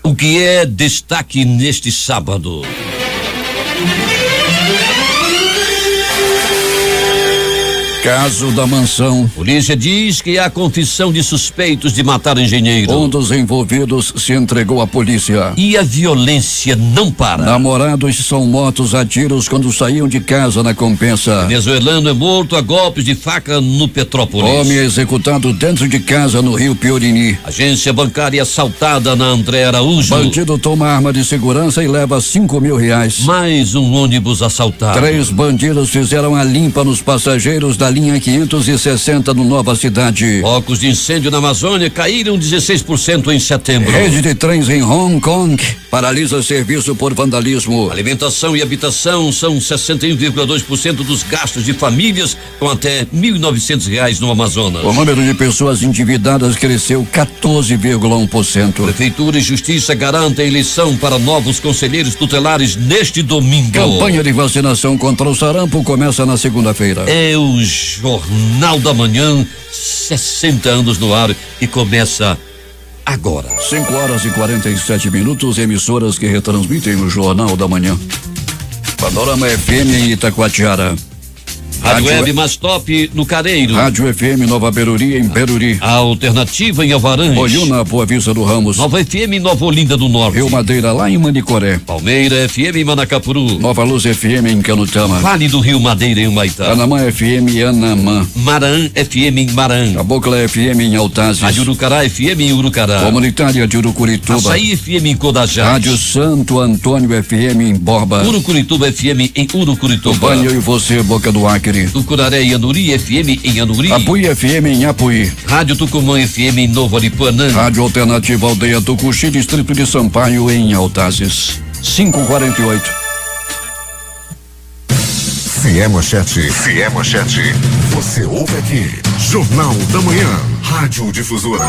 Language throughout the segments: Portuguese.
O que é destaque neste sábado? Caso da mansão. Polícia diz que há confissão de suspeitos de matar engenheiro. Um dos envolvidos se entregou à polícia. E a violência não para. Namorados são mortos a tiros quando saíam de casa na Compensa. Venezuelano é morto a golpes de faca no Petrópolis. Homem executado dentro de casa no Rio Piorini. Agência bancária assaltada na André Araújo. Bandido toma arma de segurança e leva R$5.000. Mais um ônibus assaltado. 3 bandidos fizeram a limpa nos passageiros da linha 560 no Nova Cidade. Focos de incêndio na Amazônia caíram 16% em setembro. Rede de trens em Hong Kong paralisa serviço por vandalismo. Alimentação e habitação são 61,2% dos gastos de famílias com até R$1.900 no Amazonas. O número de pessoas endividadas cresceu 14,1%. Prefeitura e Justiça garantem eleição para novos conselheiros tutelares neste domingo. Campanha de vacinação contra o sarampo começa na segunda-feira. É o Jornal da Manhã, 60 anos no ar e começa agora. 5h47, emissoras que retransmitem o Jornal da Manhã. Panorama FM em Itacoatiara. Rádio Web mais top no Careiro. Rádio FM Nova Beruri em Beruri. A Alternativa em Alvarães. Olhuna, Boa Vista do Ramos. Nova FM em Nova Olinda do Norte. Rio Madeira lá em Manicoré. Palmeira FM em Manacapuru. Nova Luz FM em Canutama. Vale do Rio Madeira em Humaitá. Anamã FM em Anamã. Marã FM em Marã. Cabocla FM em Altazes. Rádio Urucará FM em Urucará. Comunitária de Urucurituba. Açaí FM em Codajás. Rádio Santo Antônio FM em Borba. Urucurituba FM em Urucurituba. Tupanha e você, Boca do Acre. Tucuraré e Anuri FM em Anuri. Apuí FM em Apuí. Rádio Tucumã FM em Novo Aripuanã. Rádio Alternativa Aldeia Tucuxi, Distrito de Sampaio em Altazes. 5h48. Fié-Manchete. Você ouve aqui. Jornal da Manhã. Rádio Difusora.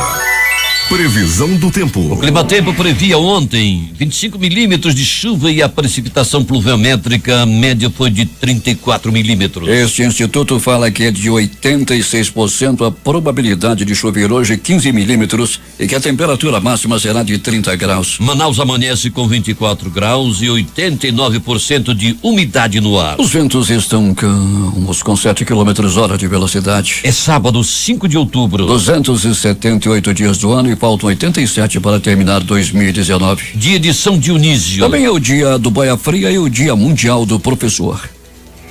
Previsão do tempo. O Climatempo previa ontem 25 milímetros de chuva e a precipitação pluviométrica média foi de 34 milímetros. Este instituto fala que é de 86% a probabilidade de chover hoje 15 milímetros e que a temperatura máxima será de 30 graus. Manaus amanhece com 24 graus e 89% de umidade no ar. Os ventos estão calmos com 7 km/h de velocidade. É sábado, 5 de outubro. 278 dias do ano e faltam 87 para terminar 2019. Dia de São Dionísio. Também é o dia do Boia Fria e o dia mundial do professor.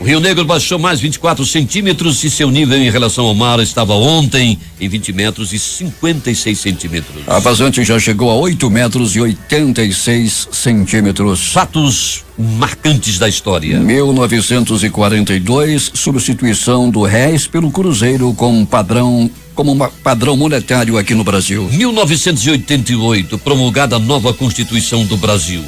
O Rio Negro baixou mais 24 centímetros e seu nível em relação ao mar estava ontem em 20 metros e 56 centímetros. A vazante já chegou a 8 metros e 86 centímetros. Fatos marcantes da história. 1942, substituição do réis pelo cruzeiro como padrão monetário aqui no Brasil. 1988, promulgada a nova Constituição do Brasil.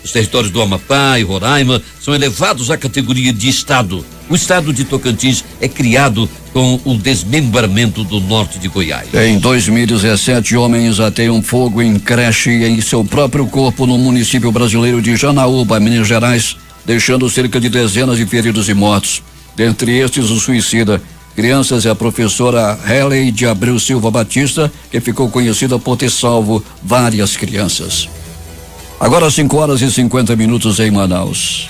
Os territórios do Amapá e Roraima são elevados à categoria de Estado. O Estado de Tocantins é criado com o desmembramento do norte de Goiás. Em 2017, homens ateiam fogo em creche em seu próprio corpo no município brasileiro de Janaúba, Minas Gerais, deixando cerca de dezenas de feridos e mortos. Dentre estes, o suicida. Crianças é a professora Helen de Abreu Silva Batista, que ficou conhecida por ter salvo várias crianças. Agora 5h50 em Manaus.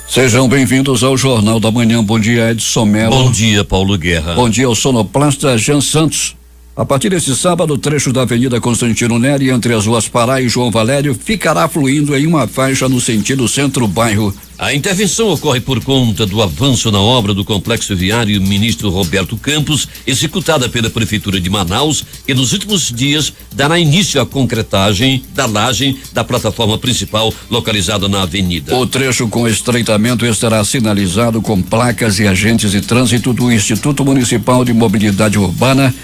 Sejam bem-vindos ao Jornal da Manhã. Bom dia, Edson Mello. Bom dia, Paulo Guerra. Bom dia ao sonoplasta Jean Santos. A partir deste sábado, o trecho da Avenida Constantino Neri, entre as ruas Pará e João Valério, ficará fluindo em uma faixa no sentido centro-bairro. A intervenção ocorre por conta do avanço na obra do complexo viário Ministro Roberto Campos, executada pela Prefeitura de Manaus, que nos últimos dias dará início à concretagem da laje da plataforma principal localizada na avenida. O trecho com estreitamento estará sinalizado com placas e agentes de trânsito do Instituto Municipal de Mobilidade Urbana,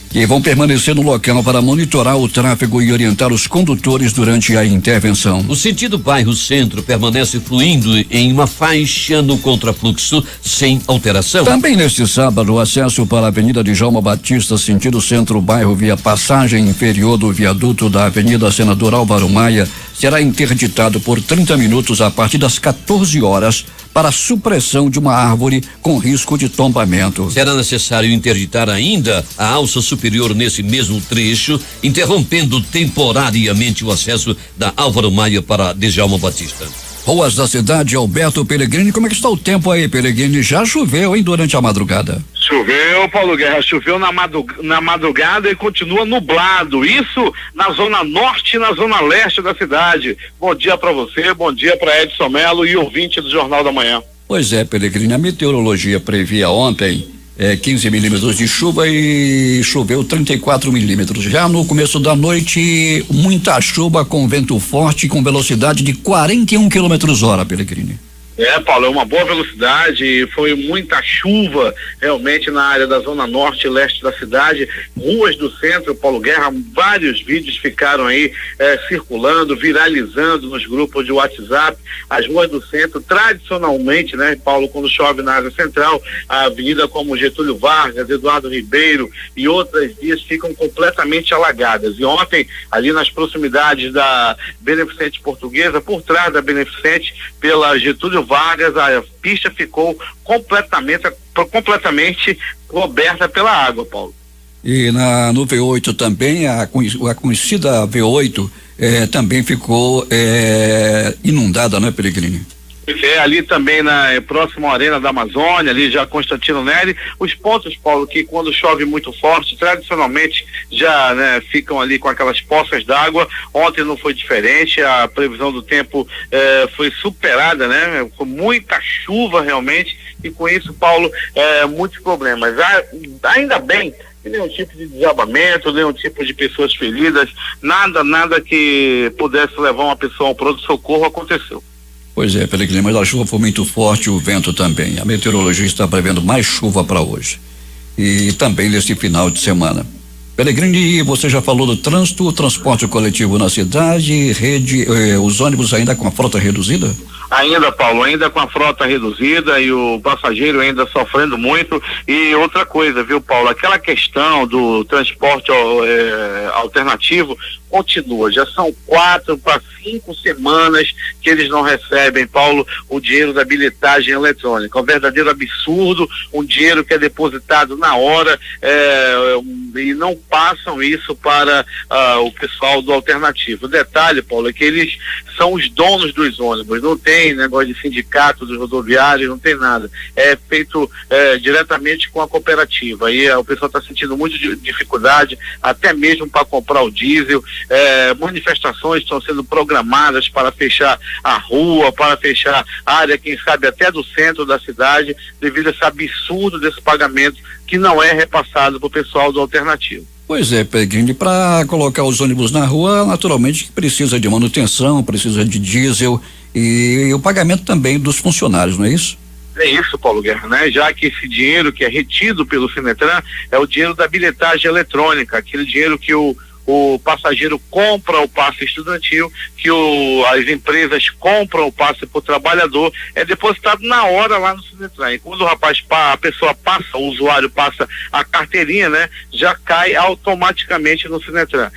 que vão permanecer no local para monitorar o tráfego e orientar os condutores durante a intervenção. O sentido bairro-centro permanece fluindo em uma faixa no contrafluxo sem alteração. Também neste sábado, o acesso para a Avenida de Djalma Batista, sentido centro-bairro, via passagem inferior do viaduto da Avenida Senador Álvaro Maia, será interditado por 30 minutos a partir das 14 horas para a supressão de uma árvore com risco de tombamento. Será necessário interditar ainda a alça superior nesse mesmo trecho, interrompendo temporariamente o acesso da Álvaro Maia para Djalma Batista. Ruas da cidade, Alberto Pellegrini, como é que está o tempo aí, Pellegrini? Já choveu, hein, durante a madrugada? Choveu, Paulo Guerra, choveu na madrugada e continua nublado, isso na zona norte e na zona leste da cidade. Bom dia para você, bom dia para Edson Melo e ouvinte do Jornal da Manhã. Pois é, Pellegrini, a meteorologia previa ontem 15 milímetros de chuva e choveu 34 milímetros. Já no começo da noite, muita chuva com vento forte com velocidade de 41 quilômetros hora, Pellegrini. Paulo, é uma boa velocidade, foi muita chuva realmente na área da zona norte e leste da cidade, ruas do centro, Paulo Guerra, vários vídeos ficaram aí circulando, viralizando nos grupos de WhatsApp. As ruas do centro, tradicionalmente, né, Paulo, quando chove na área central, a avenida como Getúlio Vargas, Eduardo Ribeiro e outras vias ficam completamente alagadas. E ontem, ali nas proximidades da Beneficente Portuguesa, por trás da Beneficente, pela Getúlio Vargas, a pista ficou completamente coberta pela água, Paulo. E no V8 também, a conhecida V8 também ficou inundada, não é, Pellegrini? Ali também próximo à Arena da Amazônia, ali já Constantino Neri, os pontos, Paulo, que quando chove muito forte, tradicionalmente já, né, ficam ali com aquelas poças d'água. Ontem não foi diferente, a previsão do tempo foi superada, né, com muita chuva realmente, e com isso, Paulo, muitos problemas. Ainda bem, nenhum tipo de desabamento, nenhum tipo de pessoas feridas, nada que pudesse levar uma pessoa ao pronto-socorro aconteceu. Pois é, Pellegrini, mas a chuva foi muito forte, o vento também. A meteorologia está prevendo mais chuva para hoje e também nesse final de semana. Pellegrini, você já falou do trânsito, o transporte coletivo na cidade, os ônibus ainda com a frota reduzida? Ainda, Paulo, ainda com a frota reduzida e o passageiro ainda sofrendo muito. E outra coisa, viu, Paulo, aquela questão do transporte alternativo continua. Já são 4 para 5 semanas que eles não recebem, Paulo, o dinheiro da bilhetagem eletrônica. É um verdadeiro absurdo, um dinheiro que é depositado na hora e não passam isso para o pessoal do alternativo. O detalhe, Paulo, é que eles são os donos dos ônibus, não tem negócio de sindicato dos rodoviários, não tem nada. É feito diretamente com a cooperativa. Aí o pessoal está sentindo muita dificuldade, até mesmo para comprar o diesel. Manifestações estão sendo programadas para fechar a rua, para fechar a área, quem sabe até do centro da cidade, devido a esse absurdo desse pagamento que não é repassado para o pessoal do alternativo. Pois é, Pellegrini, para colocar os ônibus na rua, naturalmente precisa de manutenção, precisa de diesel e o pagamento também dos funcionários, não é isso? É isso, Paulo Guerra, né? Já que esse dinheiro que é retido pelo Sinetran é o dinheiro da bilhetagem eletrônica, aquele dinheiro que o passageiro compra o passe estudantil, que as empresas compram o passe para o trabalhor, é depositado na hora lá no Sinetran. E quando a pessoa passa, o usuário passa a carteirinha, né, já cai automaticamente no Sinetran.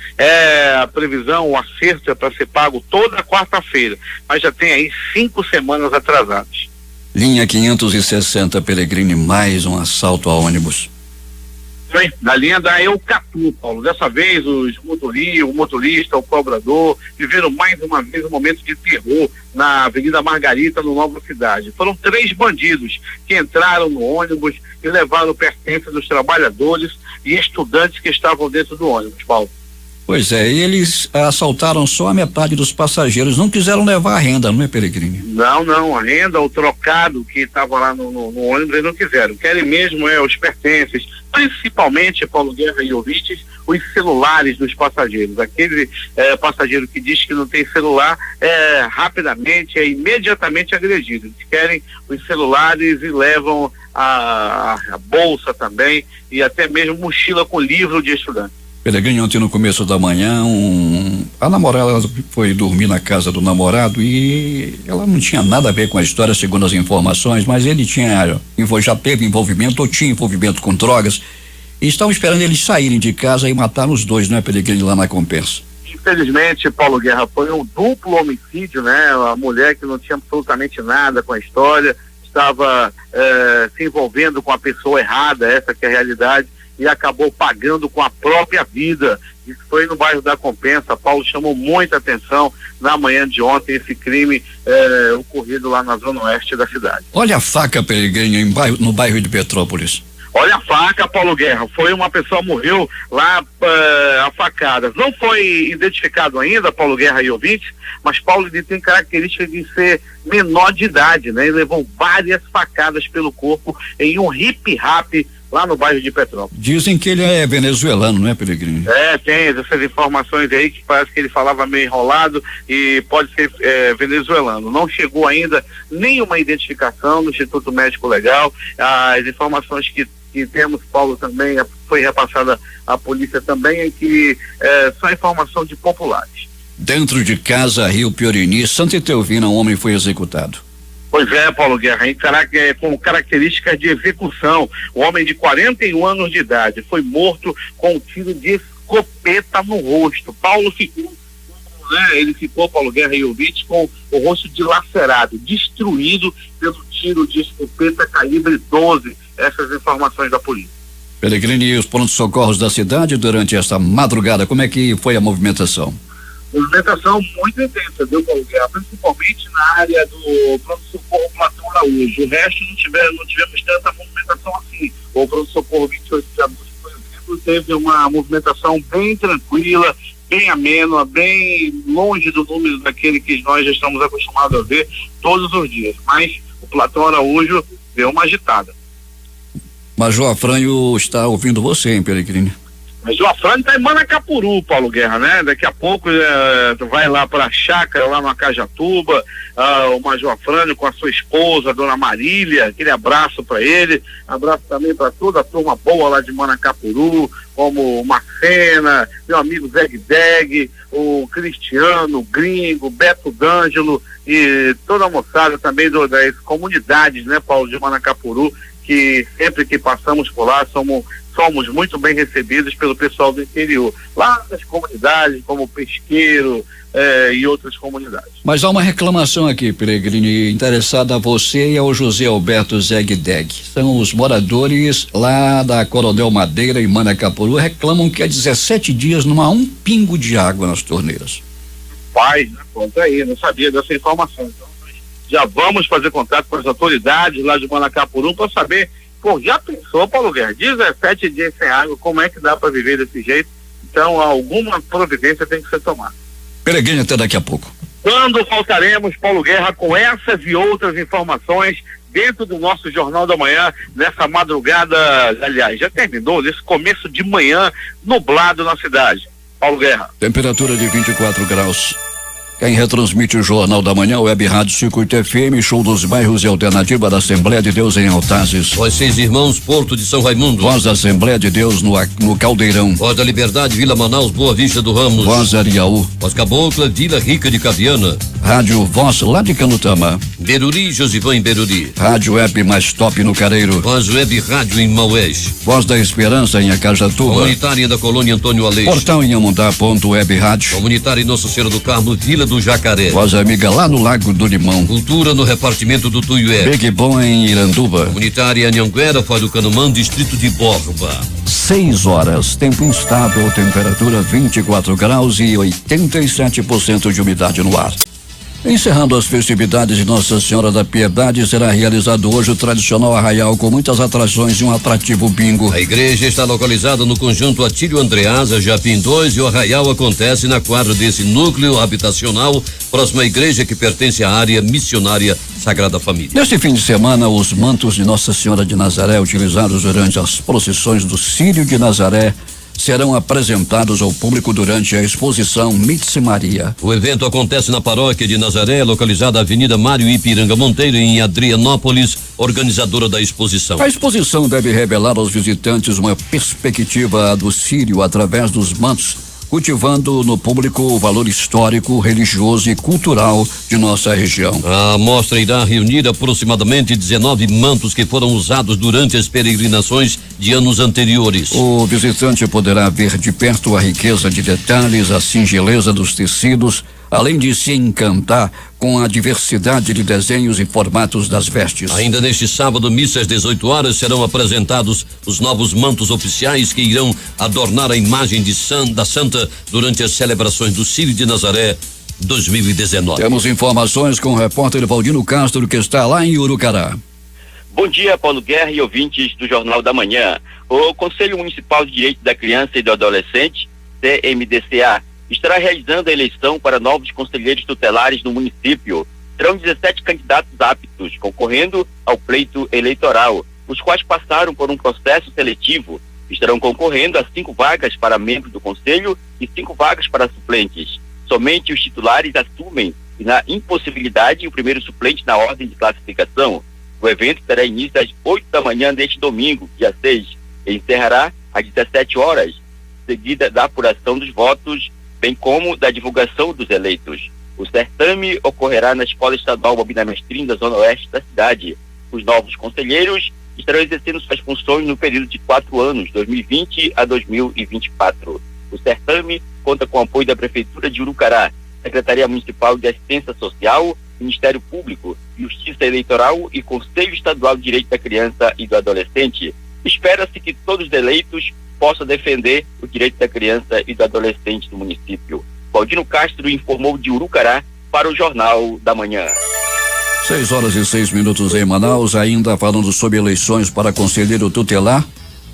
A previsão, o acerto é para ser pago toda quarta-feira, mas já tem aí 5 semanas atrasadas. Linha 560, Pellegrini, mais um assalto a ônibus. Na linha da Eucatu, Paulo. Dessa vez o motorista, o cobrador, viveram mais uma vez um momento de terror na Avenida Margarita, no Nova Cidade. Foram 3 bandidos que entraram no ônibus e levaram pertences dos trabalhadores e estudantes que estavam dentro do ônibus, Paulo. Pois é, e eles assaltaram só a metade dos passageiros, não quiseram levar a renda, não é, Pellegrini? Não, a renda, o trocado que estava lá no ônibus, eles não quiseram. Querem mesmo os pertences, principalmente, Paulo Guerra e ouvintes, os celulares dos passageiros. Aquele passageiro que diz que não tem celular rapidamente, imediatamente agredido. Eles querem os celulares e levam a bolsa também e até mesmo mochila com livro de estudante. Pellegrini, ontem no começo da manhã, a namorada foi dormir na casa do namorado e ela não tinha nada a ver com a história, segundo as informações, mas ele já teve envolvimento ou tinha envolvimento com drogas e estavam esperando eles saírem de casa e mataram os dois, não é, Pellegrini, lá na Compensa? Infelizmente, Paulo Guerra, foi um duplo homicídio, né? A mulher que não tinha absolutamente nada com a história estava se envolvendo com a pessoa errada, essa que é a realidade, e acabou pagando com a própria vida. Isso foi no bairro da Compensa. Paulo, chamou muita atenção na manhã de ontem esse crime ocorrido lá na zona oeste da cidade. Olha a faca, Peregrino, no bairro de Petrópolis. Olha a faca, Paulo Guerra. Foi uma pessoa morreu lá a facadas. Não foi identificado ainda, Paulo Guerra e ouvintes, mas Paulo ele tem característica de ser menor de idade, né? Ele levou várias facadas pelo corpo em um hip-hop lá no bairro de Petrópolis. Dizem que ele é venezuelano, não é, Peregrino? Tem essas informações aí que parece que ele falava meio enrolado e pode ser venezuelano. Não chegou ainda nenhuma identificação no Instituto Médico Legal. As informações que temos, Paulo, também foi repassada à polícia também, é que são informação de populares. Dentro de casa, Rio Piorini, Santa Etelvina, um homem foi executado. Pois é, Paulo Guerra, com características de execução. O homem de 41 anos de idade foi morto com um tiro de escopeta no rosto. Paulo ficou, ele ficou, Paulo Guerra e ouvintes, com o rosto dilacerado, destruído pelo tiro de escopeta calibre 12. Essas informações da polícia. Peregrino, e os prontos-socorros da cidade durante esta madrugada, como é que foi a movimentação? Movimentação muito intensa, viu, Paulo Guerra? Principalmente na área do pronto-socorro Platão Araújo. O resto não tivemos tanta movimentação assim. O pronto-socorro 28 de agosto, por exemplo, teve uma movimentação bem tranquila, bem amena, bem longe do número daquele que nós já estamos acostumados a ver todos os dias. Mas o Platão Araújo deu uma agitada. Major Afrânio está ouvindo você, hein, Peregrino? Mas o Afrânio está em Manacapuru, Paulo Guerra, né? Daqui a pouco vai lá para a chácara, lá no Acajatuba, o Major Afrânio com a sua esposa, a dona Marília, aquele abraço para ele, abraço também para toda a turma boa lá de Manacapuru, como o Marcena, meu amigo Zeg Deg, o Cristiano, o Gringo, Beto D'Angelo e toda a moçada também das comunidades, né, Paulo, de Manacapuru, que sempre que passamos por lá somos muito bem recebidos pelo pessoal do interior, lá nas comunidades, como Pesqueiro e outras comunidades. Mas há uma reclamação aqui, Peregrino, interessada a você e ao José Alberto Zeg Deg. São os moradores lá da Coronel Madeira em Manacapuru, reclamam que há 17 dias não há um pingo de água nas torneiras. Né? Conta aí, não sabia dessa informação. Então, já vamos fazer contato com as autoridades lá de Manacapuru para saber. Pô, já pensou, Paulo Guerra? 17 dias sem água, como é que dá para viver desse jeito? Então, alguma providência tem que ser tomada. Peregrino, até daqui a pouco. Quando voltaremos, Paulo Guerra, com essas e outras informações dentro do nosso Jornal da Manhã, nessa madrugada, aliás, já terminou, nesse começo de manhã, nublado na cidade. Paulo Guerra. Temperatura de 24 graus. Quem retransmite o Jornal da Manhã, Web Rádio Circuito FM, Show dos Bairros e Alternativa da Assembleia de Deus em Altazes. Voz 6 Irmãos, Porto de São Raimundo. Voz da Assembleia de Deus no Caldeirão. Voz da Liberdade, Vila Manaus, Boa Vista do Ramos. Voz Ariaú. Voz Cabocla, Vila Rica de Caviana. Rádio Voz lá de Canutama. Beruri, Josivã em Beruri. Rádio Web mais top no Careiro. Voz Web Rádio em Maués. Voz da Esperança em Acajatuba. Comunitária da Colônia Antônio Aleixo. Portal em Amundá.web Rádio. Comunitária em Nossa Senhora do Carmo, Vila do Jacaré. Voz amiga lá no Lago do Limão. Cultura no repartimento do Tuiué. Big Bom em Iranduba. Comunitária em Anguera, Foz do Canumã, distrito de Borba. 6 horas, tempo instável, temperatura 24 graus e 87% de umidade no ar. Encerrando as festividades de Nossa Senhora da Piedade, será realizado hoje o tradicional arraial com muitas atrações e um atrativo bingo. A igreja está localizada no conjunto Atílio Andreasa, Japim 2, e o arraial acontece na quadra desse núcleo habitacional, próximo à igreja que pertence à área missionária Sagrada Família. Neste fim de semana, os mantos de Nossa Senhora de Nazaré, utilizados durante as procissões do Círio de Nazaré, serão apresentados ao público durante a exposição Mitse Maria. O evento acontece na paróquia de Nazaré, localizada na Avenida Mário Ipiranga Monteiro, em Adrianópolis, organizadora da exposição. A exposição deve revelar aos visitantes uma perspectiva do Círio através dos mantos, cultivando no público o valor histórico, religioso e cultural de nossa região. A mostra irá reunir aproximadamente 19 mantos que foram usados durante as peregrinações de anos anteriores. O visitante poderá ver de perto a riqueza de detalhes, a singeleza dos tecidos, além de se encantar com a diversidade de desenhos e formatos das vestes. Ainda neste sábado, missa às 18 horas, serão apresentados os novos mantos oficiais que irão adornar a imagem da Santa durante as celebrações do Círio de Nazaré 2019. Temos informações com o repórter Valdino Castro, que está lá em Urucará. Bom dia, Paulo Guerra e ouvintes do Jornal da Manhã. O Conselho Municipal de Direito da Criança e do Adolescente, CMDCA, estará realizando a eleição para novos conselheiros tutelares no município. Serão 17 candidatos aptos concorrendo ao pleito eleitoral, os quais passaram por um processo seletivo. Estarão concorrendo a 5 vagas para membros do Conselho e 5 vagas para suplentes. Somente os titulares assumem, e na impossibilidade, o primeiro suplente na ordem de classificação. O evento terá início às 8 da manhã deste domingo, dia 6, e encerrará às 17 horas, seguida da apuração dos votos, bem como da divulgação dos eleitos. O certame ocorrerá na Escola Estadual Bobina Mestrin, da Zona Oeste da cidade. Os novos conselheiros estarão exercendo suas funções no período de 4 anos, 2020 a 2024. O certame conta com o apoio da Prefeitura de Urucará, Secretaria Municipal de Assistência Social, Ministério Público, Justiça Eleitoral e Conselho Estadual de Direito da Criança e do Adolescente. Espera-se que todos os eleitos possam defender o direito da criança e do adolescente do município. Valdino Castro informou de Urucará para o Jornal da Manhã. 6h06 em Manaus, ainda falando sobre eleições para conselheiro tutelar.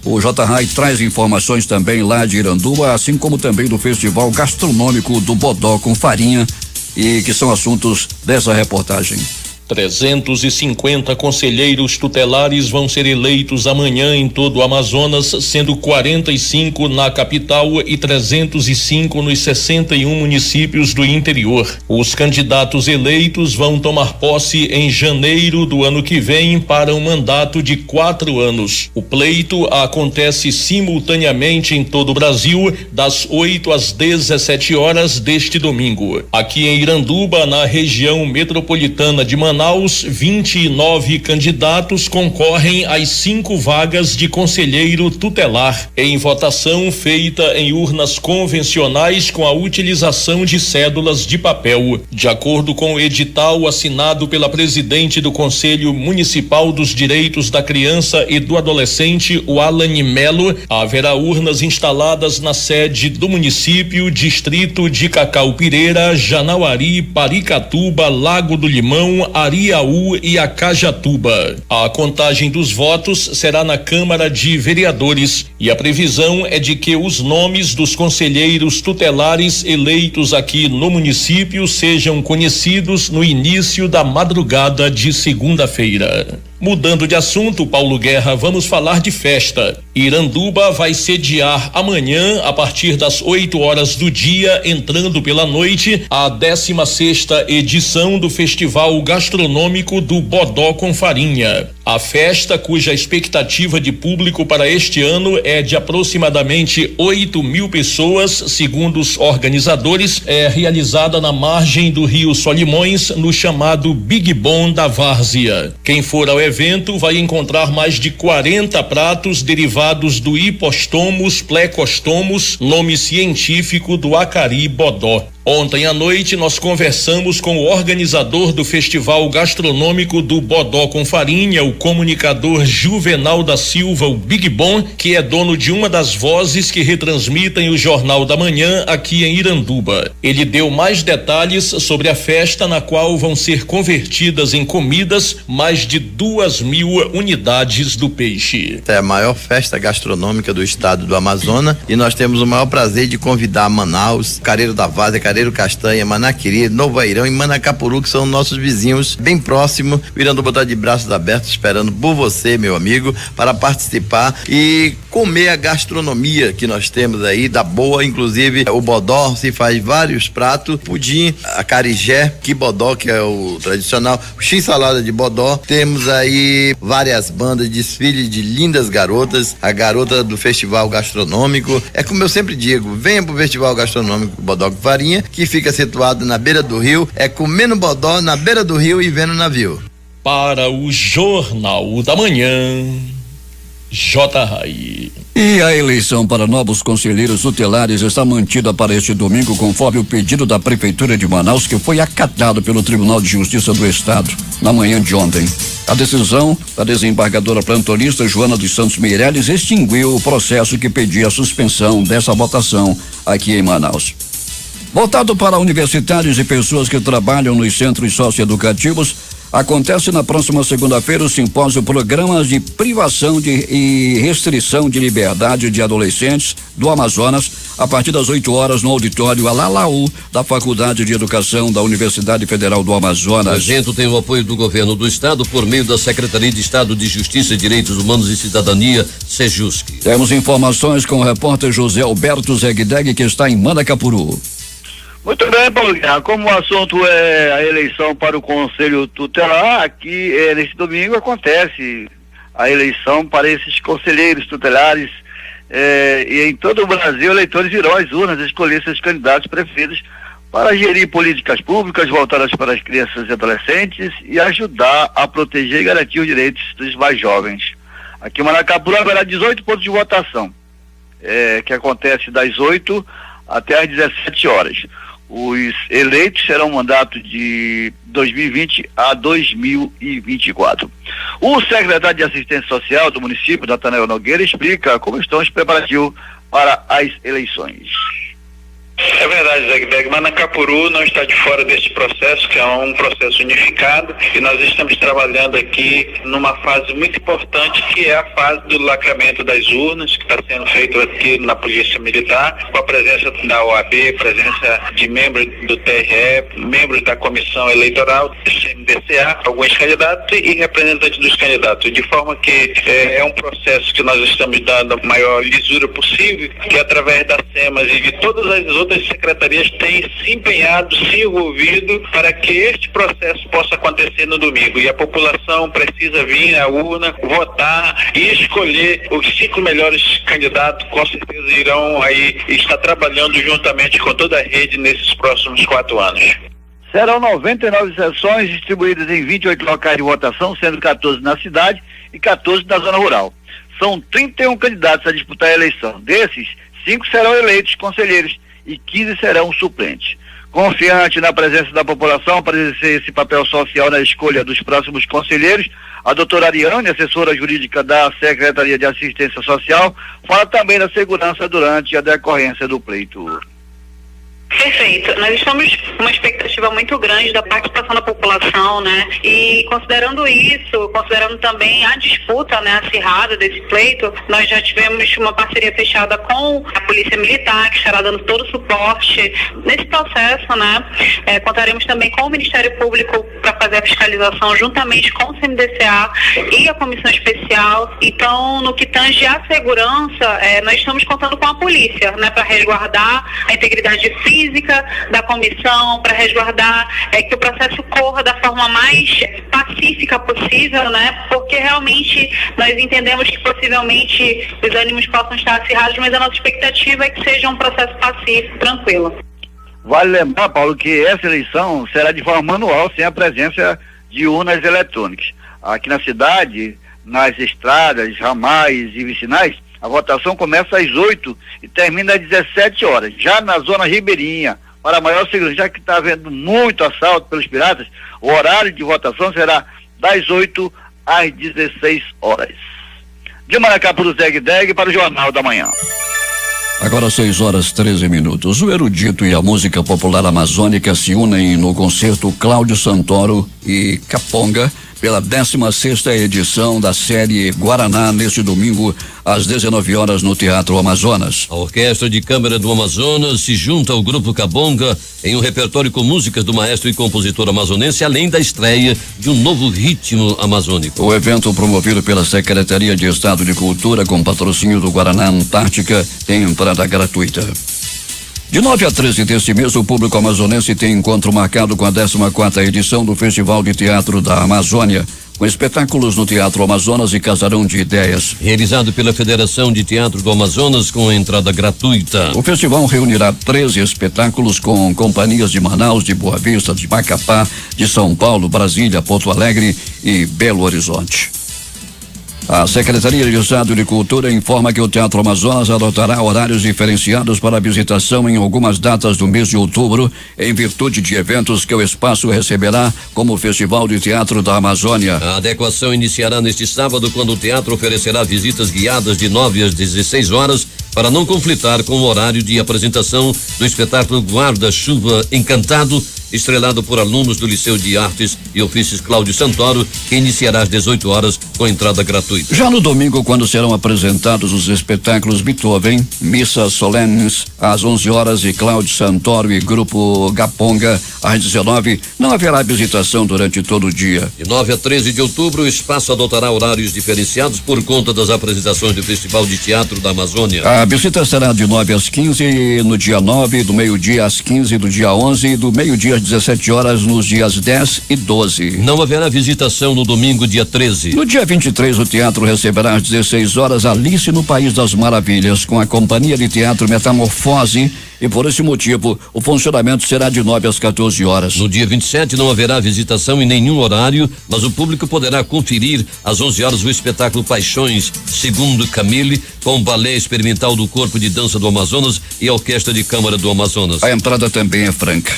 O J-Rai traz informações também lá de Iranduba, assim como também do Festival Gastronômico do Bodó com Farinha, e que são assuntos dessa reportagem. 350 conselheiros tutelares vão ser eleitos amanhã em todo o Amazonas, sendo 45 na capital e 305 nos 61 municípios do interior. Os candidatos eleitos vão tomar posse em janeiro do ano que vem para um mandato de 4 anos. O pleito acontece simultaneamente em todo o Brasil, das 8 às 17 horas deste domingo. Aqui em Iranduba, na região metropolitana de Manaus, 29 candidatos concorrem às 5 vagas de conselheiro tutelar, em votação feita em urnas convencionais com a utilização de cédulas de papel. De acordo com o edital assinado pela presidente do Conselho Municipal dos Direitos da Criança e do Adolescente, o Alane Melo, haverá urnas instaladas na sede do município, distrito de Cacaupireira, Janauari, Paricatuba, Lago do Limão, Ariaú e Acajatuba. A contagem dos votos será na Câmara de Vereadores e a previsão é de que os nomes dos conselheiros tutelares eleitos aqui no município sejam conhecidos no início da madrugada de segunda-feira. Mudando de assunto, Paulo Guerra, vamos falar de festa. Iranduba vai sediar amanhã, a partir das 8 horas do dia, entrando pela noite, a 16ª edição do Festival Gastronômico do Bodó com Farinha. A festa, cuja expectativa de público para este ano é de aproximadamente 8.000 pessoas, segundo os organizadores, é realizada na margem do Rio Solimões, no chamado Big Bom da Várzea. Quem for ao evento vai encontrar mais de 40 pratos derivados do Hipostomus plecostomus, nome científico do acari bodó. Ontem à noite nós conversamos com o organizador do Festival Gastronômico do Bodó com Farinha, o comunicador Juvenal da Silva, o Big Bom, que é dono de uma das vozes que retransmitem o Jornal da Manhã aqui em Iranduba. Ele deu mais detalhes sobre a festa, na qual vão ser convertidas em comidas mais de 2.000 unidades do peixe. É a maior festa gastronômica do estado do Amazonas e nós temos o maior prazer de convidar Manaus, Careiro da Várzea, Careiro Castanha, Manaquiri, Novo Airão e Manacapuru, que são nossos vizinhos bem próximos. O Iranduba está de braços abertos esperando por você, meu amigo, para participar e comer a gastronomia que nós temos aí, da boa. Inclusive o bodó se faz vários pratos, pudim, acarigé, quibodó, que é o tradicional, x-salada de bodó. Temos aí várias bandas, desfile de lindas garotas, a garota do Festival Gastronômico. É como eu sempre digo, venha pro Festival Gastronômico Bodó com Farinha, que fica situado na beira do rio, é comendo bodó na beira do rio e vendo navio. Para o Jornal da Manhã, J. Rai. E a eleição para novos conselheiros tutelares está mantida para este domingo, conforme o pedido da Prefeitura de Manaus, que foi acatado pelo Tribunal de Justiça do Estado na manhã de ontem. A decisão da desembargadora plantonista Joana dos Santos Meirelles extinguiu o processo que pedia a suspensão dessa votação aqui em Manaus. Voltado para universitários e pessoas que trabalham nos centros socioeducativos, acontece na próxima segunda-feira o simpósio Programas de Privação e Restrição de Liberdade de Adolescentes do Amazonas, a partir das 8 horas no auditório Alalaú da Faculdade de Educação da Universidade Federal do Amazonas. O evento tem o apoio do governo do estado por meio da Secretaria de Estado de Justiça, Direitos Humanos e Cidadania, SEJUSC. Temos informações com o repórter José Alberto Zegdeg, que está em Manacapuru. Muito bem, Paulo Guerra. Como o assunto é a eleição para o Conselho Tutelar, aqui neste domingo acontece a eleição para esses conselheiros tutelares e em todo o Brasil eleitores irão às urnas escolher seus candidatos preferidos para gerir políticas públicas voltadas para as crianças e adolescentes e ajudar a proteger e garantir os direitos dos mais jovens. Aqui em Manacapuru haverá 18 pontos de votação, que acontece das 8 até às 17 horas. Os eleitos serão mandato de 2020 a 2024. O secretário de Assistência Social do município, Natanael Nogueira, explica como estão os preparativos para as eleições. É verdade, Zegdeg. Manacapuru não está de fora deste processo, que é um processo unificado, e nós estamos trabalhando aqui numa fase muito importante, que é a fase do lacramento das urnas, que está sendo feito aqui na Polícia Militar, com a presença da OAB, presença de membros do TRE, membros da Comissão Eleitoral, do CMDCA, alguns candidatos e representantes dos candidatos, de forma que é um processo que nós estamos dando a maior lisura possível, que através da SEMAS e de todas as outras secretarias têm se empenhado, se envolvido para que este processo possa acontecer no domingo. E a população precisa vir à urna, votar e escolher os 5 melhores candidatos. Com certeza irão aí estar trabalhando juntamente com toda a rede nesses próximos 4 anos. Serão 99 sessões distribuídas em 28 locais de votação, sendo 14 na cidade e 14 na zona rural. São 31 candidatos a disputar a eleição. Desses, 5 serão eleitos conselheiros e 15 serão suplentes. Confiante na presença da população para exercer esse papel social na escolha dos próximos conselheiros, a doutora Ariane, assessora jurídica da Secretaria de Assistência Social, fala também da segurança durante a decorrência do pleito. Perfeito. Nós estamos com uma expectativa muito grande da participação da população, né? E considerando isso, considerando também a disputa, né, acirrada desse pleito, nós já tivemos uma parceria fechada com a Polícia Militar, que estará dando todo o suporte nesse processo, né? Contaremos também com o Ministério Público para fazer a fiscalização juntamente com o CMDCA e a Comissão Especial. Então, no que tange à segurança, nós estamos contando com a polícia, né, para resguardar a integridade física da comissão, para resguardar que o processo corra da forma mais pacífica possível, né? Porque realmente nós entendemos que possivelmente os ânimos possam estar acirrados, mas a nossa expectativa é que seja um processo pacífico, tranquilo. Vale lembrar, Paulo, que essa eleição será de forma manual, sem a presença de urnas eletrônicas. Aqui na cidade, nas estradas, ramais e vicinais, a votação começa às 8 e termina às 17 horas. Já na zona ribeirinha, para maior segurança, já que está havendo muito assalto pelos piratas, o horário de votação será das 8 às 16 horas. De Manacapuru, Zegdeg, para o Jornal da Manhã. Agora 6h13. O erudito e a música popular amazônica se unem no concerto Cláudio Santoro e Caponga pela 16ª edição da série Guaraná, neste domingo às 19 horas no Teatro Amazonas. A Orquestra de Câmara do Amazonas se junta ao Grupo Cabonga em um repertório com músicas do maestro e compositor amazonense, além da estreia de um novo ritmo amazônico. O evento, promovido pela Secretaria de Estado de Cultura com patrocínio do Guaraná Antártica, tem entrada gratuita. De 9 a 13 deste mês, o público amazonense tem encontro marcado com a 14ª edição do Festival de Teatro da Amazônia, com espetáculos no Teatro Amazonas e Casarão de Ideias. Realizado pela Federação de Teatro do Amazonas com entrada gratuita. O festival reunirá 13 espetáculos com companhias de Manaus, de Boa Vista, de Macapá, de São Paulo, Brasília, Porto Alegre e Belo Horizonte. A Secretaria de Estado de Cultura informa que o Teatro Amazonas adotará horários diferenciados para visitação em algumas datas do mês de outubro, em virtude de eventos que o espaço receberá, como o Festival de Teatro da Amazônia. A adequação iniciará neste sábado, quando o teatro oferecerá visitas guiadas de 9 às 16 horas, para não conflitar com o horário de apresentação do espetáculo Guarda-Chuva Encantado, estrelado por alunos do Liceu de Artes e Ofícios Cláudio Santoro, que iniciará às 18 horas com entrada gratuita. Já no domingo, quando serão apresentados os espetáculos Beethoven, Missas Solenes, às 11 horas, e Cláudio Santoro e Grupo Gaponga, às 19, não haverá visitação durante todo o dia. De 9 a 13 de outubro, o espaço adotará horários diferenciados por conta das apresentações do Festival de Teatro da Amazônia. A visita será de 9 às 15 no dia 9, do meio-dia às 15 do dia 11 e do meio-dia às 17 horas nos dias 10 e 12. Não haverá visitação no domingo, dia 13. No dia 23, o teatro receberá às 16 horas Alice no País das Maravilhas, com a companhia de teatro Metamorfose, e por esse motivo o funcionamento será de 9 às 14 horas. No dia 27 não haverá visitação em nenhum horário, mas o público poderá conferir às 11 horas o espetáculo Paixões, segundo Camille, com o Balé Experimental do Corpo de Dança do Amazonas e a Orquestra de Câmara do Amazonas. A entrada também é franca.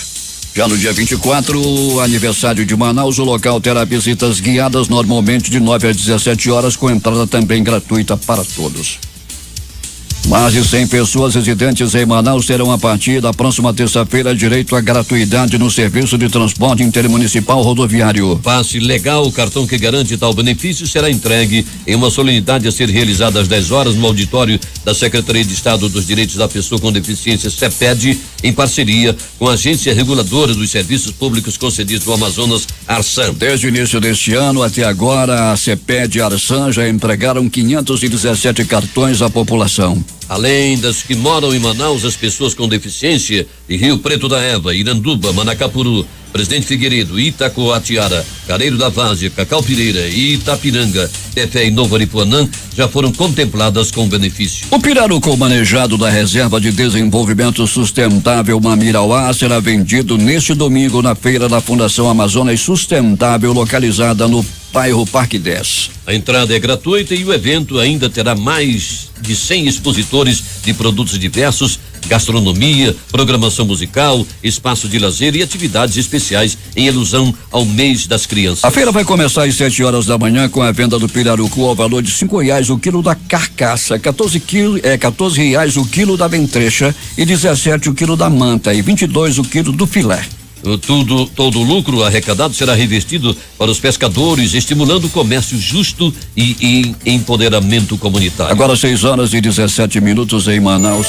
Já no dia 24, aniversário de Manaus, o local terá visitas guiadas normalmente de 9 às 17 horas, com entrada também gratuita para todos. Mais de 100 pessoas residentes em Manaus terão, a partir da próxima terça-feira, direito à gratuidade no serviço de transporte intermunicipal rodoviário. Passe legal, o cartão que garante tal benefício, será entregue em uma solenidade a ser realizada às 10 horas no auditório da Secretaria de Estado dos Direitos da Pessoa com Deficiência, CEPED, em parceria com a Agência Reguladora dos Serviços Públicos Concedidos do Amazonas, Arsan. Desde o início deste ano até agora, a CEPED e a Arsan já entregaram 517 cartões à população. Além das que moram em Manaus, as pessoas com deficiência de Rio Preto da Eva, Iranduba, Manacapuru, Presidente Figueiredo, Itacoatiara, Careiro da Várzea, Cacau Pireira, Itapiranga, Tefé e Novo Aripuanã já foram contempladas com benefício. O pirarucu manejado da Reserva de Desenvolvimento Sustentável Mamirauá será vendido neste domingo na feira da Fundação Amazonas Sustentável, localizada no bairro Parque 10. A entrada é gratuita e o evento ainda terá mais de 100 expositores de produtos diversos, gastronomia, programação musical, espaço de lazer e atividades especiais em alusão ao mês das crianças. A feira vai começar às 7 horas da manhã com a venda do pirarucu ao valor de R$5 o quilo da carcaça, R$14 o quilo da ventrecha e 17 o quilo da manta e 22 o quilo do filé. Todo o lucro arrecadado será revestido para os pescadores, estimulando o comércio justo e empoderamento comunitário. Agora 6 horas e 17 minutos em Manaus.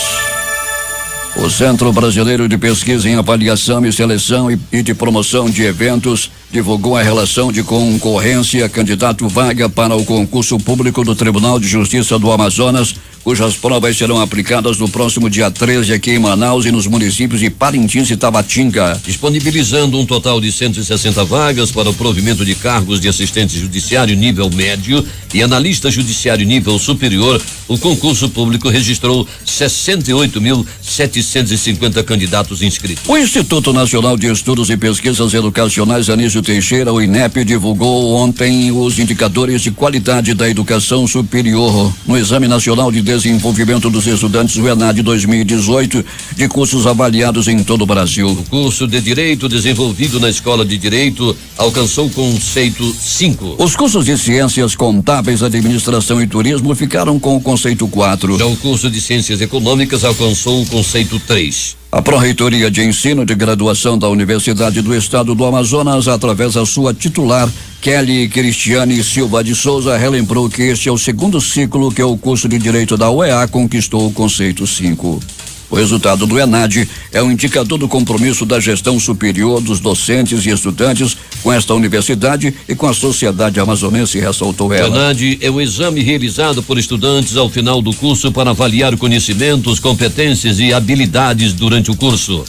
O Centro Brasileiro de Pesquisa em Avaliação e Seleção e de Promoção de Eventos divulgou a relação de concorrência candidato vaga para o concurso público do Tribunal de Justiça do Amazonas, cujas provas serão aplicadas no próximo dia 13 aqui em Manaus e nos municípios de Parintins e Tabatinga. Disponibilizando um total de 160 vagas para o provimento de cargos de assistente judiciário nível médio e analista judiciário nível superior, o concurso público registrou 68.750 candidatos inscritos. O Instituto Nacional de Estudos e Pesquisas Educacionais Anísio Teixeira, o INEP, divulgou ontem os indicadores de qualidade da educação superior no Exame Nacional de Desenvolvimento dos Estudantes, o ENAD 2018, de cursos avaliados em todo o Brasil. O curso de Direito desenvolvido na Escola de Direito alcançou o conceito 5. Os cursos de Ciências Contábeis, Administração e Turismo ficaram com o conceito 4. Já o curso de Ciências Econômicas alcançou o conceito 3. A Pró-Reitoria de Ensino de Graduação da Universidade do Estado do Amazonas, através da sua titular, Kelly Cristiane Silva de Souza, relembrou que este é o segundo ciclo que o curso de Direito da UEA conquistou o conceito 5. O resultado do ENAD é um indicador do compromisso da gestão superior dos docentes e estudantes com esta universidade e com a sociedade amazonense, ressaltou ela. O ENAD é um exame realizado por estudantes ao final do curso para avaliar conhecimentos, competências e habilidades durante o curso.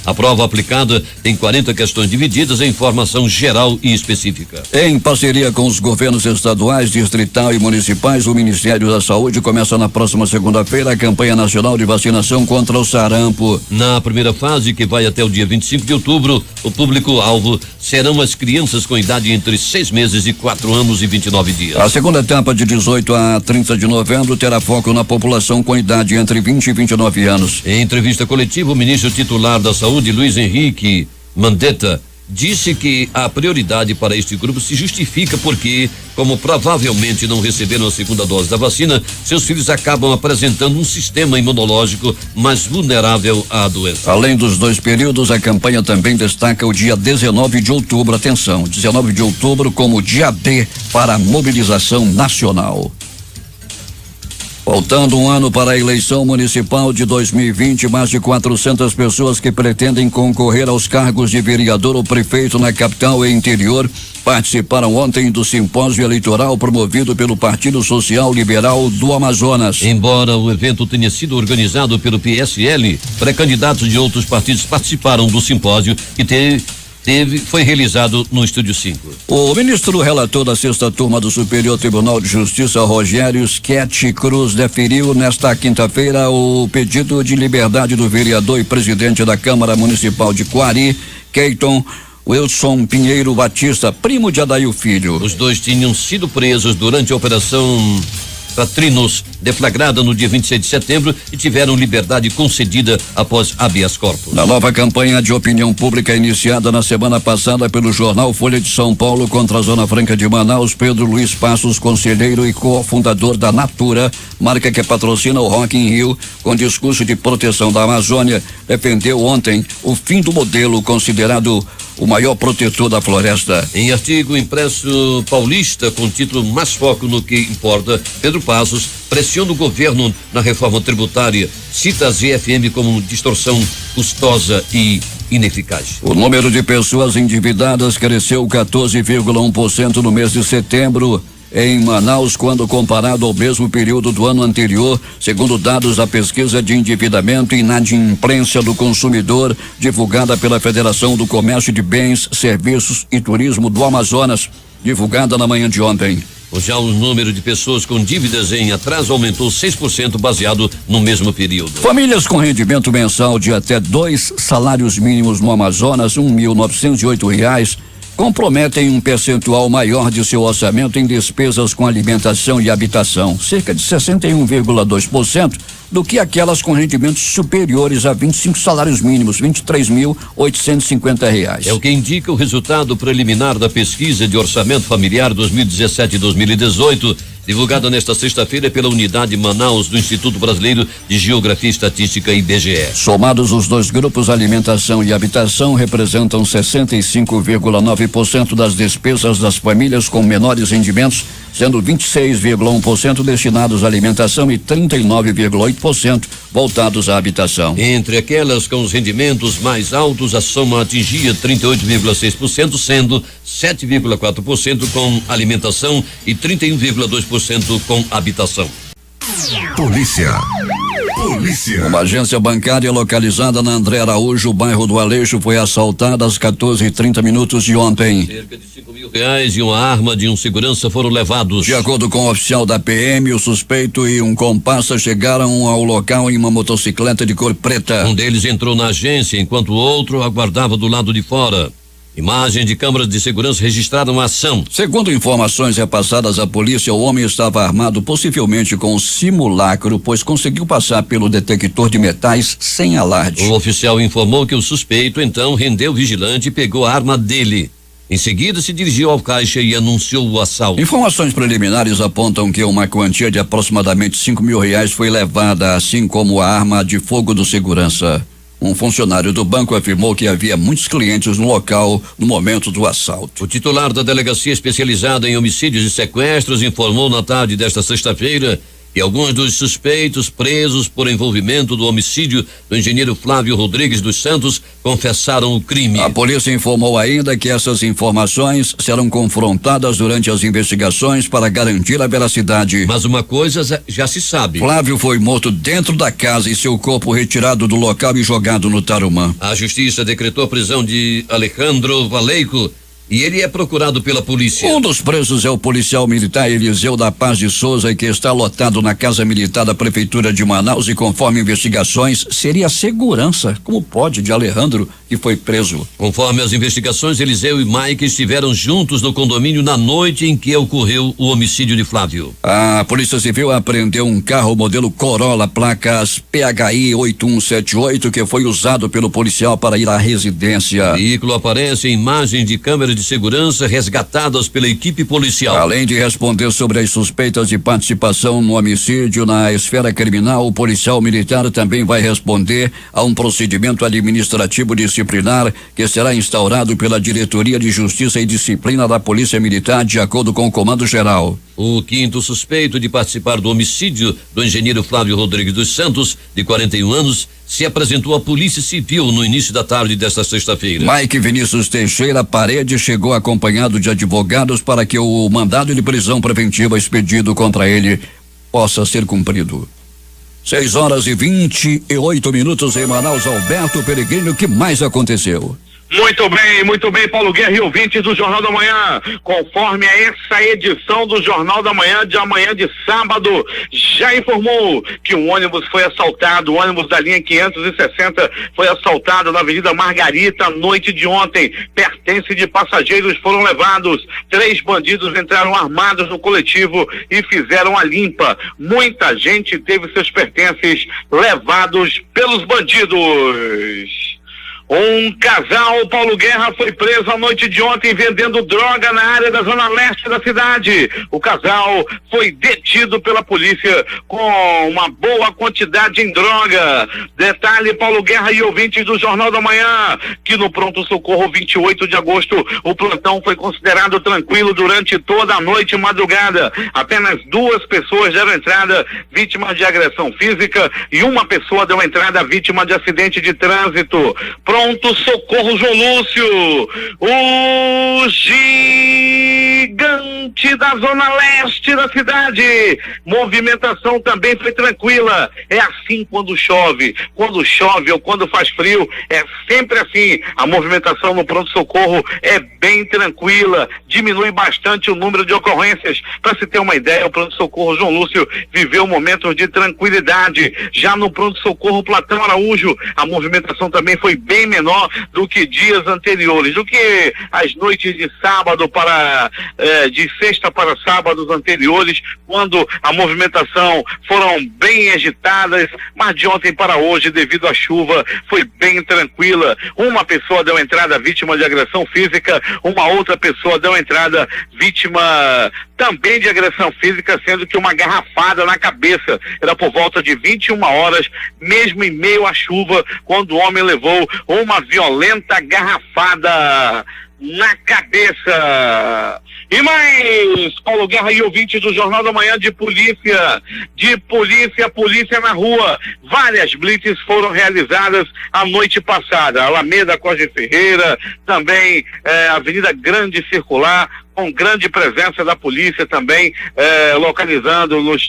A prova aplicada tem 40 questões divididas em informação geral e específica. Em parceria com os governos estaduais, distrital e municipais, o Ministério da Saúde começa na próxima segunda-feira a campanha nacional de vacinação contra o sarampo. Na primeira fase, que vai até o dia 25 de outubro, o público-alvo serão as crianças com idade entre 6 meses e 4 anos e 29 dias. A segunda etapa, de 18 a 30 de novembro, terá foco na população com idade entre 20 e 29 anos. Em entrevista coletiva, o ministro titular da Saúde, Luiz Henrique Mandetta, disse que a prioridade para este grupo se justifica porque, como provavelmente não receberam a segunda dose da vacina, seus filhos acabam apresentando um sistema imunológico mais vulnerável à doença. Além dos 2 períodos, a campanha também destaca o dia 19 de outubro. Atenção, 19 de outubro como dia D para a mobilização nacional. Faltando um ano para a eleição municipal de 2020, mais de 400 pessoas que pretendem concorrer aos cargos de vereador ou prefeito na capital e interior participaram ontem do simpósio eleitoral promovido pelo Partido Social Liberal do Amazonas. Embora o evento tenha sido organizado pelo PSL, pré-candidatos de outros partidos participaram do simpósio que foi realizado no Estúdio 5. O ministro relator da 6ª turma do Superior Tribunal de Justiça, Rogério Schetti Cruz, deferiu nesta quinta-feira o pedido de liberdade do vereador e presidente da Câmara Municipal de Quari, Keiton Wilson Pinheiro Batista, primo de Adair Filho. Os dois tinham sido presos durante a operação Patrinos, deflagrada no dia 26 de setembro, e tiveram liberdade concedida após habeas corpus. Na nova campanha de opinião pública iniciada na semana passada pelo jornal Folha de São Paulo contra a Zona Franca de Manaus, Pedro Luiz Passos, conselheiro e cofundador da Natura, marca que patrocina o Rock in Rio, com discurso de proteção da Amazônia, defendeu ontem o fim do modelo considerado o maior protetor da floresta. Em artigo impresso paulista com título Mais Foco no que Importa, Pedro Passos pressiona o governo na reforma tributária, cita a ZFM como distorção custosa e ineficaz. O número de pessoas endividadas cresceu 14,1% no mês de setembro em Manaus, quando comparado ao mesmo período do ano anterior, segundo dados da pesquisa de endividamento e inadimplência do consumidor, divulgada pela Federação do Comércio de Bens, Serviços e Turismo do Amazonas, divulgada na manhã de ontem. Já o número de pessoas com dívidas em atraso aumentou 6% baseado no mesmo período. Famílias com rendimento mensal de até 2 salários mínimos no Amazonas, R$1.908, comprometem um percentual maior de seu orçamento em despesas com alimentação e habitação, cerca de 61,2%, do que aquelas com rendimentos superiores a 25 salários mínimos, R$23.850. É o que indica o resultado preliminar da pesquisa de orçamento familiar 2017 e 2018, divulgada nesta sexta-feira pela Unidade Manaus do Instituto Brasileiro de Geografia e Estatística, IBGE. Somados os 2 grupos, alimentação e habitação, representam 65,9% das despesas das famílias com menores rendimentos, sendo 26,1% destinados à alimentação e 39,8% voltados à habitação. Entre aquelas com os rendimentos mais altos, a soma atingia 38,6%, sendo 7,4% com alimentação e 31,2% com habitação. Polícia. Uma agência bancária localizada na André Araújo, bairro do Aleixo, foi assaltada às 14h30 de ontem. Cerca de R$5.000 e uma arma de um segurança foram levados. De acordo com o oficial da PM, o suspeito e um comparsa chegaram ao local em uma motocicleta de cor preta. Um deles entrou na agência, enquanto o outro aguardava do lado de fora. Imagens de câmeras de segurança registraram a ação. Segundo informações repassadas à polícia, o homem estava armado possivelmente com um simulacro, pois conseguiu passar pelo detector de metais sem alarde. O oficial informou que o suspeito então rendeu o vigilante e pegou a arma dele. Em seguida, se dirigiu ao caixa e anunciou o assalto. Informações preliminares apontam que uma quantia de aproximadamente R$5.000 foi levada, assim como a arma de fogo do segurança. Um funcionário do banco afirmou que havia muitos clientes no local no momento do assalto. O titular da delegacia especializada em homicídios e sequestros informou na tarde desta sexta-feira E alguns dos suspeitos presos por envolvimento do homicídio do engenheiro Flávio Rodrigues dos Santos confessaram o crime. A polícia informou ainda que essas informações serão confrontadas durante as investigações para garantir a veracidade. Mas uma coisa já se sabe. Flávio foi morto dentro da casa e seu corpo retirado do local e jogado no Tarumã. A justiça decretou a prisão de Alejandro Valeico e ele é procurado pela polícia. Um dos presos é o policial militar Eliseu da Paz de Souza, que está lotado na Casa Militar da Prefeitura de Manaus e, conforme investigações, seria a segurança, como pode, de Alejandro, que foi preso. Conforme as investigações, Eliseu e Mike estiveram juntos no condomínio na noite em que ocorreu o homicídio de Flávio. A Polícia Civil apreendeu um carro modelo Corolla, placas PHI 8178, que foi usado pelo policial para ir à residência. O veículo aparece em imagens de câmeras de segurança resgatadas pela equipe policial. Além de responder sobre as suspeitas de participação no homicídio na esfera criminal, o policial militar também vai responder a um procedimento administrativo disciplinar que será instaurado pela Diretoria de Justiça e Disciplina da Polícia Militar, de acordo com o Comando Geral. O quinto suspeito de participar do homicídio do engenheiro Flávio Rodrigues dos Santos, de 41 anos, se apresentou à Polícia Civil no início da tarde desta sexta-feira. Mike Vinícius Teixeira Parede chegou acompanhado de advogados para que o mandado de prisão preventiva expedido contra ele possa ser cumprido. 6h28 em Manaus. Alberto Peregrino, o que mais aconteceu? Muito bem, Paulo Guerra e ouvintes do Jornal da Manhã. Conforme a essa edição do Jornal da Manhã de amanhã de sábado, já informou que um ônibus foi assaltado, o ônibus da linha 560 foi assaltado na Avenida Margarita, noite de ontem. Pertences de passageiros foram levados. 3 bandidos entraram armados no coletivo e fizeram a limpa. Muita gente teve seus pertences levados pelos bandidos. Um casal, Paulo Guerra, foi preso à noite de ontem vendendo droga na área da zona leste da cidade. O casal foi detido pela polícia com uma boa quantidade em droga. Detalhe, Paulo Guerra e ouvintes do Jornal da Manhã, que no pronto-socorro 28 de agosto, o plantão foi considerado tranquilo durante toda a noite e madrugada. Apenas 2 pessoas deram entrada vítimas de agressão física e uma pessoa deu entrada vítima de acidente de trânsito. Pronto socorro João Lúcio, o gigante da zona leste da cidade. Movimentação também foi tranquila. É assim quando chove ou quando faz frio, é sempre assim. A movimentação no pronto socorro é bem tranquila, diminui bastante o número de ocorrências. Para se ter uma ideia, o pronto socorro João Lúcio viveu momentos de tranquilidade. Já no pronto socorro Platão Araújo, a movimentação também foi bem menor do que dias anteriores, do que as noites de sábado de sexta para sábados anteriores, quando a movimentação foram bem agitadas, mas de ontem para hoje, devido à chuva, foi bem tranquila. Uma pessoa deu entrada vítima de agressão física, uma outra pessoa deu entrada vítima também de agressão física, sendo que uma garrafada na cabeça. Era por volta de 21 horas, mesmo em meio à chuva, quando o homem levou uma violenta garrafada na cabeça. E mais, Paulo Guerra e ouvintes do Jornal da Manhã, de polícia na rua. Várias blitzes foram realizadas a noite passada. Alameda Costa Ferreira, também Avenida Grande Circular, com grande presença da polícia também,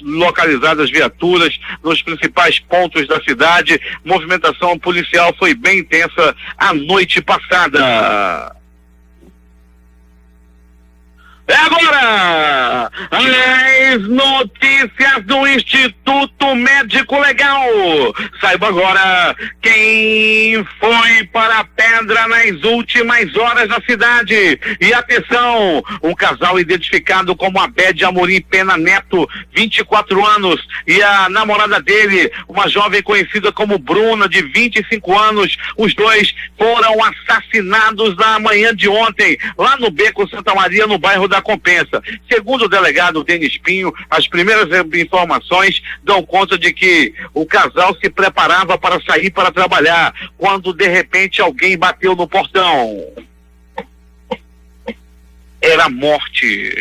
localizadas viaturas nos principais pontos da cidade. Movimentação policial foi bem intensa a noite passada. É agora as notícias do Instituto Médico Legal. Saiba agora quem foi para a pedra nas últimas horas na cidade. E atenção, um casal identificado como Abed Amorim Pena Neto, 24 anos, e a namorada dele, uma jovem conhecida como Bruna, de 25 anos. Os dois foram assassinados na manhã de ontem, lá no Beco Santa Maria, no bairro da Compensa. Segundo o delegado Denis Pinho, as primeiras informações dão conta de que o casal se preparava para sair para trabalhar, quando de repente alguém bateu no portão. era morte.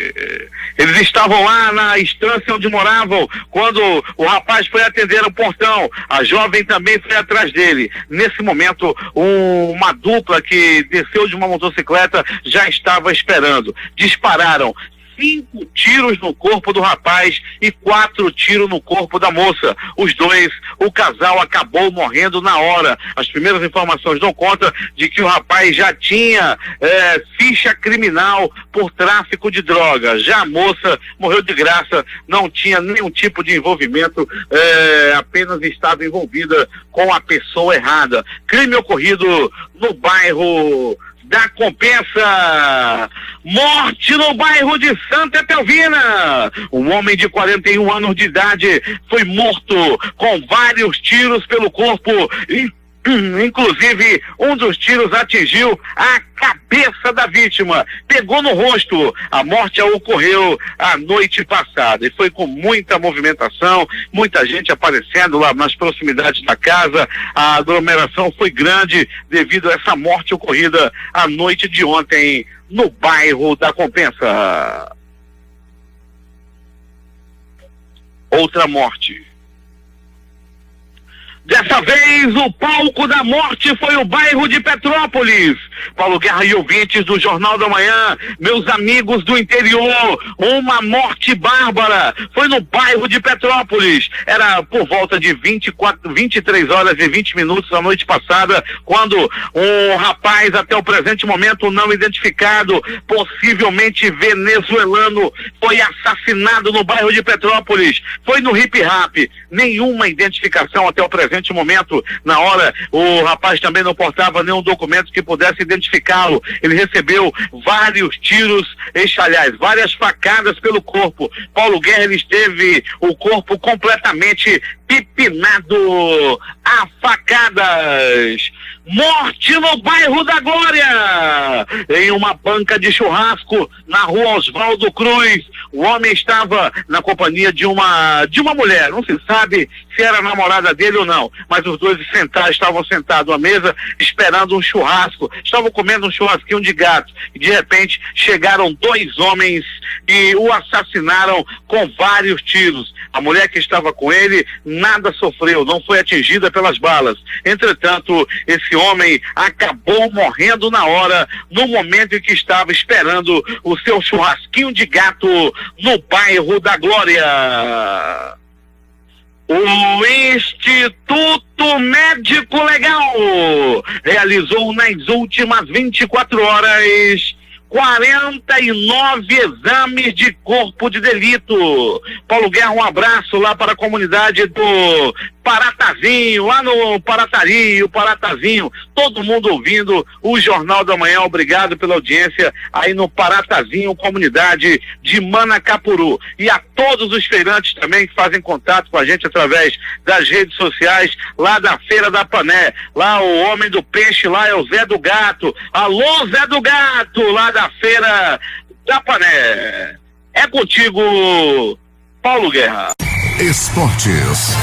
Eles estavam lá na estância onde moravam quando o rapaz foi atender o portão. A jovem também foi atrás dele. Nesse momento, uma dupla que desceu de uma motocicleta já estava esperando. Dispararam 5 tiros no corpo do rapaz e 4 tiros no corpo da moça. O casal acabou morrendo na hora. As primeiras informações dão conta de que o rapaz já tinha ficha criminal por tráfico de droga. Já a moça morreu de graça, não tinha nenhum tipo de envolvimento, apenas estava envolvida com a pessoa errada. Crime ocorrido no bairro da Compensa. Morte no bairro de Santa Etelvina. Um homem de 41 anos de idade foi morto com vários tiros pelo corpo. Inclusive, um dos tiros atingiu a cabeça da vítima, pegou no rosto. A morte ocorreu a noite passada e foi com muita movimentação, muita gente aparecendo lá nas proximidades da casa. A aglomeração foi grande devido a essa morte ocorrida a noite de ontem no bairro da Compensa. Outra morte. Dessa vez, o palco da morte foi o bairro de Petrópolis. Paulo Guerra e ouvintes do Jornal da Manhã, meus amigos do interior, uma morte bárbara foi no bairro de Petrópolis. Era por volta de 23 horas e 20 minutos da noite passada, quando um rapaz, até o presente momento não identificado, possivelmente venezuelano, foi assassinado no bairro de Petrópolis. Foi no hip rap. Nenhuma identificação até o presente momento. Na hora, o rapaz também não portava nenhum documento que pudesse identificá-lo. Ele recebeu vários tiros, aliás, várias facadas pelo corpo. Paulo Guerra, ele esteve o corpo completamente pipinado a facadas. Morte no bairro da Glória, em uma banca de churrasco na rua Oswaldo Cruz. O homem estava na companhia de uma mulher, não se sabe se era a namorada dele ou não, mas os dois estavam sentados à mesa esperando um churrasco, estavam comendo um churrasquinho de gato, e de repente chegaram 2 homens e o assassinaram com vários tiros. A mulher que estava com ele nada sofreu, não foi atingida pelas balas. Entretanto, esse homem acabou morrendo na hora, no momento em que estava esperando o seu churrasquinho de gato no bairro da Glória. O Instituto Médico Legal realizou nas últimas 24 horas 49 exames de corpo de delito. Paulo Guerra, um abraço lá para a comunidade do Paratazinho, lá no Paratazinho, todo mundo ouvindo o Jornal da Manhã. Obrigado pela audiência aí no Paratazinho, comunidade de Manacapuru. E a todos os feirantes também que fazem contato com a gente através das redes sociais, lá da Feira da Pané. Lá o homem do peixe, lá é o Zé do Gato. Alô, Zé do Gato, lá da Feira da Pané. É contigo, Paulo Guerra. Esportes.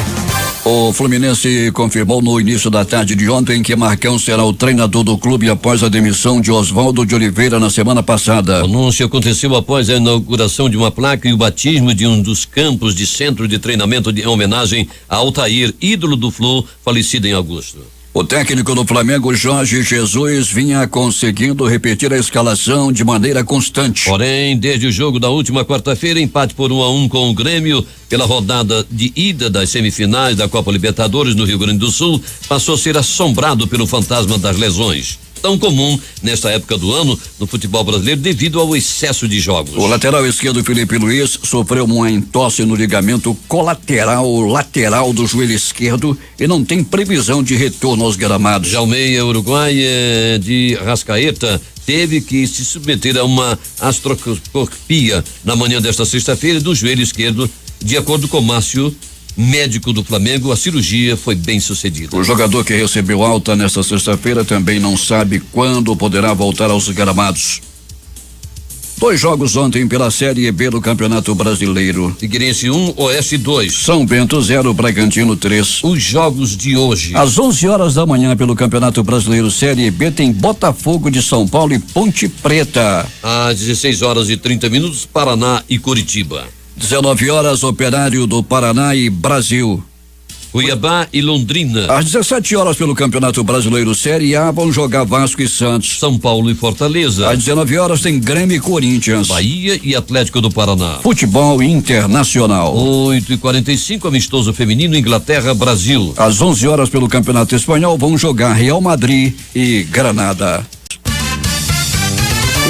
O Fluminense confirmou no início da tarde de ontem que Marcão será o treinador do clube após a demissão de Oswaldo de Oliveira na semana passada. O anúncio aconteceu após a inauguração de uma placa e o batismo de um dos campos de centro de treinamento em homenagem a Altair, ídolo do Flu, falecido em agosto. O técnico do Flamengo, Jorge Jesus, vinha conseguindo repetir a escalação de maneira constante. Porém, desde o jogo da última quarta-feira, empate por 1-1 com o Grêmio, pela rodada de ida das semifinais da Copa Libertadores no Rio Grande do Sul, passou a ser assombrado pelo fantasma das lesões, tão comum nesta época do ano no futebol brasileiro devido ao excesso de jogos. O lateral esquerdo Felipe Luiz sofreu uma entorse no ligamento lateral do joelho esquerdo e não tem previsão de retorno aos gramados. Já o meia uruguaia de Rascaeta teve que se submeter a uma astroscopia na manhã desta sexta-feira do joelho esquerdo. De acordo com Márcio, médico do Flamengo, a cirurgia foi bem sucedida. O jogador que recebeu alta nesta sexta-feira também não sabe quando poderá voltar aos gramados. 2 jogos ontem pela Série B do Campeonato Brasileiro. Figueirense 1, Oeste 2. São Bento 0, Bragantino 3. Os jogos de hoje. Às 11 horas da manhã pelo Campeonato Brasileiro Série B tem Botafogo de São Paulo e Ponte Preta. Às 16 horas e 30 minutos, Paraná e Curitiba. 19 horas, Operário do Paraná e Brasil. Cuiabá e Londrina. Às 17 horas pelo Campeonato Brasileiro Série A vão jogar Vasco e Santos. São Paulo e Fortaleza. Às 19 horas tem Grêmio e Corinthians. Bahia e Atlético do Paraná. Futebol Internacional. 8h45, amistoso feminino, Inglaterra, Brasil. Às 11 horas pelo Campeonato Espanhol vão jogar Real Madrid e Granada.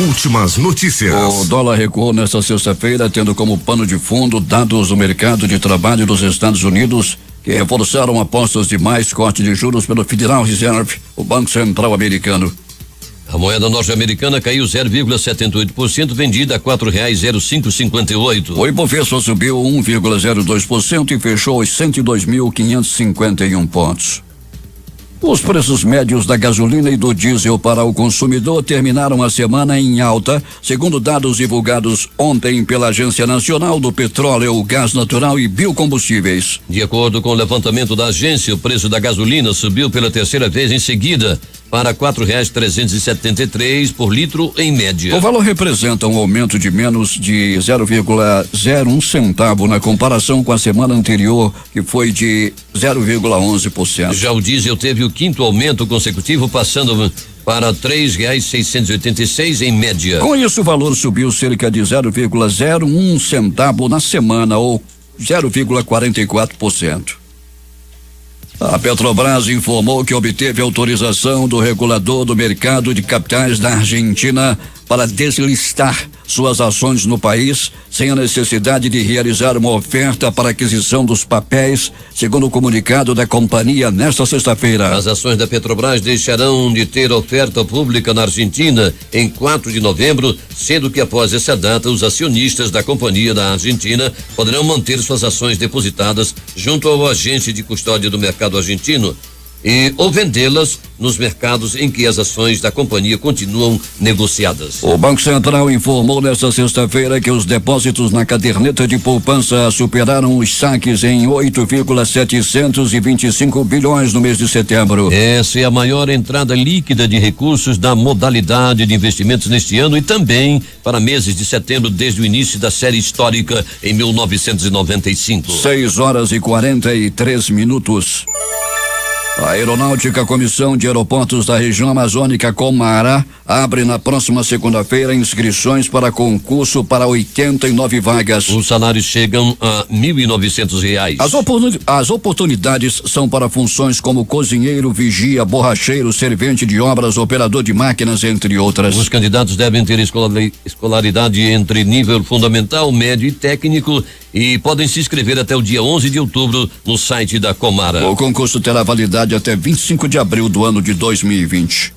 Últimas notícias. O dólar recuou nesta sexta-feira, tendo como pano de fundo dados do mercado de trabalho dos Estados Unidos, que reforçaram apostas de mais corte de juros pelo Federal Reserve, o Banco Central Americano. A moeda norte-americana caiu 0,78%, vendida a R$4,0558. O Ibovespa subiu 1,02% e fechou os 102.551 pontos. Os preços médios da gasolina e do diesel para o consumidor terminaram a semana em alta, segundo dados divulgados ontem pela Agência Nacional do Petróleo, Gás Natural e Biocombustíveis. De acordo com o levantamento da agência, o preço da gasolina subiu pela terceira vez em seguida para R$4,373 por litro em média. O valor representa um aumento de menos de 0,01 centavo na comparação com a semana anterior, que foi de 0,11%. Já o diesel teve o quinto aumento consecutivo, passando para R$3,686 em média. Com isso, o valor subiu cerca de 0,01 centavo na semana, ou 0,44%. A Petrobras informou que obteve autorização do regulador do mercado de capitais da Argentina para deslistar suas ações no país, sem a necessidade de realizar uma oferta para aquisição dos papéis, segundo o comunicado da companhia nesta sexta-feira. As ações da Petrobras deixarão de ter oferta pública na Argentina em 4 de novembro, sendo que após essa data os acionistas da companhia da Argentina poderão manter suas ações depositadas junto ao agente de custódia do mercado argentino ou vendê-las nos mercados em que as ações da companhia continuam negociadas. O Banco Central informou nesta sexta-feira que os depósitos na caderneta de poupança superaram os saques em 8,725 bilhões no mês de setembro. Essa é a maior entrada líquida de recursos da modalidade de investimentos neste ano e também para meses de setembro desde o início da série histórica em 1995. 6 horas e 43 minutos. A Aeronáutica Comissão de Aeroportos da Região Amazônica Comara abre na próxima segunda-feira inscrições para concurso para 89 vagas. Os salários chegam a R$1.900. As oportunidades são para funções como cozinheiro, vigia, borracheiro, servente de obras, operador de máquinas, entre outras. Os candidatos devem ter escolaridade entre nível fundamental, médio e técnico e podem se inscrever até o dia 11 de outubro no site da Comara. O concurso terá validade até 25 de abril do ano de 2020.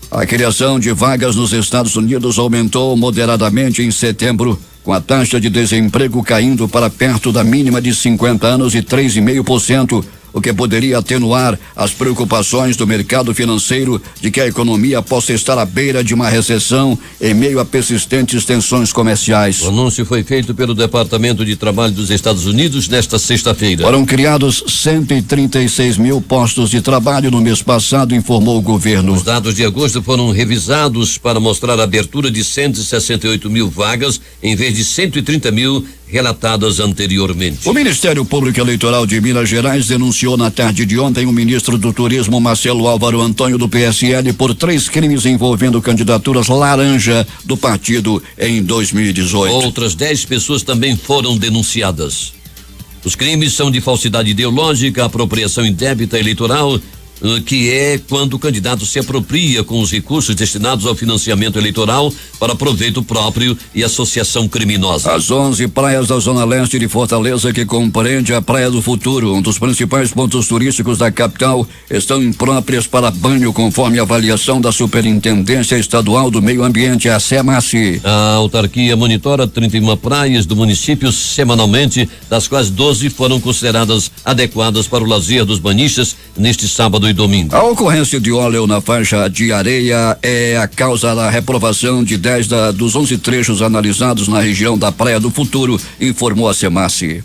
A criação de vagas nos Estados Unidos aumentou moderadamente em setembro, com a taxa de desemprego caindo para perto da mínima de 50 anos e 3,5%, o que poderia atenuar as preocupações do mercado financeiro de que a economia possa estar à beira de uma recessão em meio a persistentes tensões comerciais. O anúncio foi feito pelo Departamento de Trabalho dos Estados Unidos nesta sexta-feira. Foram criados 136 mil postos de trabalho no mês passado, informou o governo. Os dados de agosto foram revisados para mostrar a abertura de 168 mil vagas em vez de 130 mil relatadas anteriormente. O Ministério Público Eleitoral de Minas Gerais denunciou na tarde de ontem o ministro do Turismo, Marcelo Álvaro Antônio, do PSL, por 3 crimes envolvendo candidaturas laranja do partido em 2018. Outras 10 pessoas também foram denunciadas. Os crimes são de falsidade ideológica, apropriação indébita eleitoral, que é quando o candidato se apropria com os recursos destinados ao financiamento eleitoral para proveito próprio e associação criminosa. As 11 praias da Zona Leste de Fortaleza, que compreende a Praia do Futuro, um dos principais pontos turísticos da capital, estão impróprias para banho, conforme a avaliação da Superintendência Estadual do Meio Ambiente, a SEMASI. A autarquia monitora 31 praias do município semanalmente, das quais 12 foram consideradas adequadas para o lazer dos banhistas neste sábado sábado e domingo. A ocorrência de óleo na faixa de areia é a causa da reprovação de 10 dos 11 trechos analisados na região da Praia do Futuro, informou a Semace.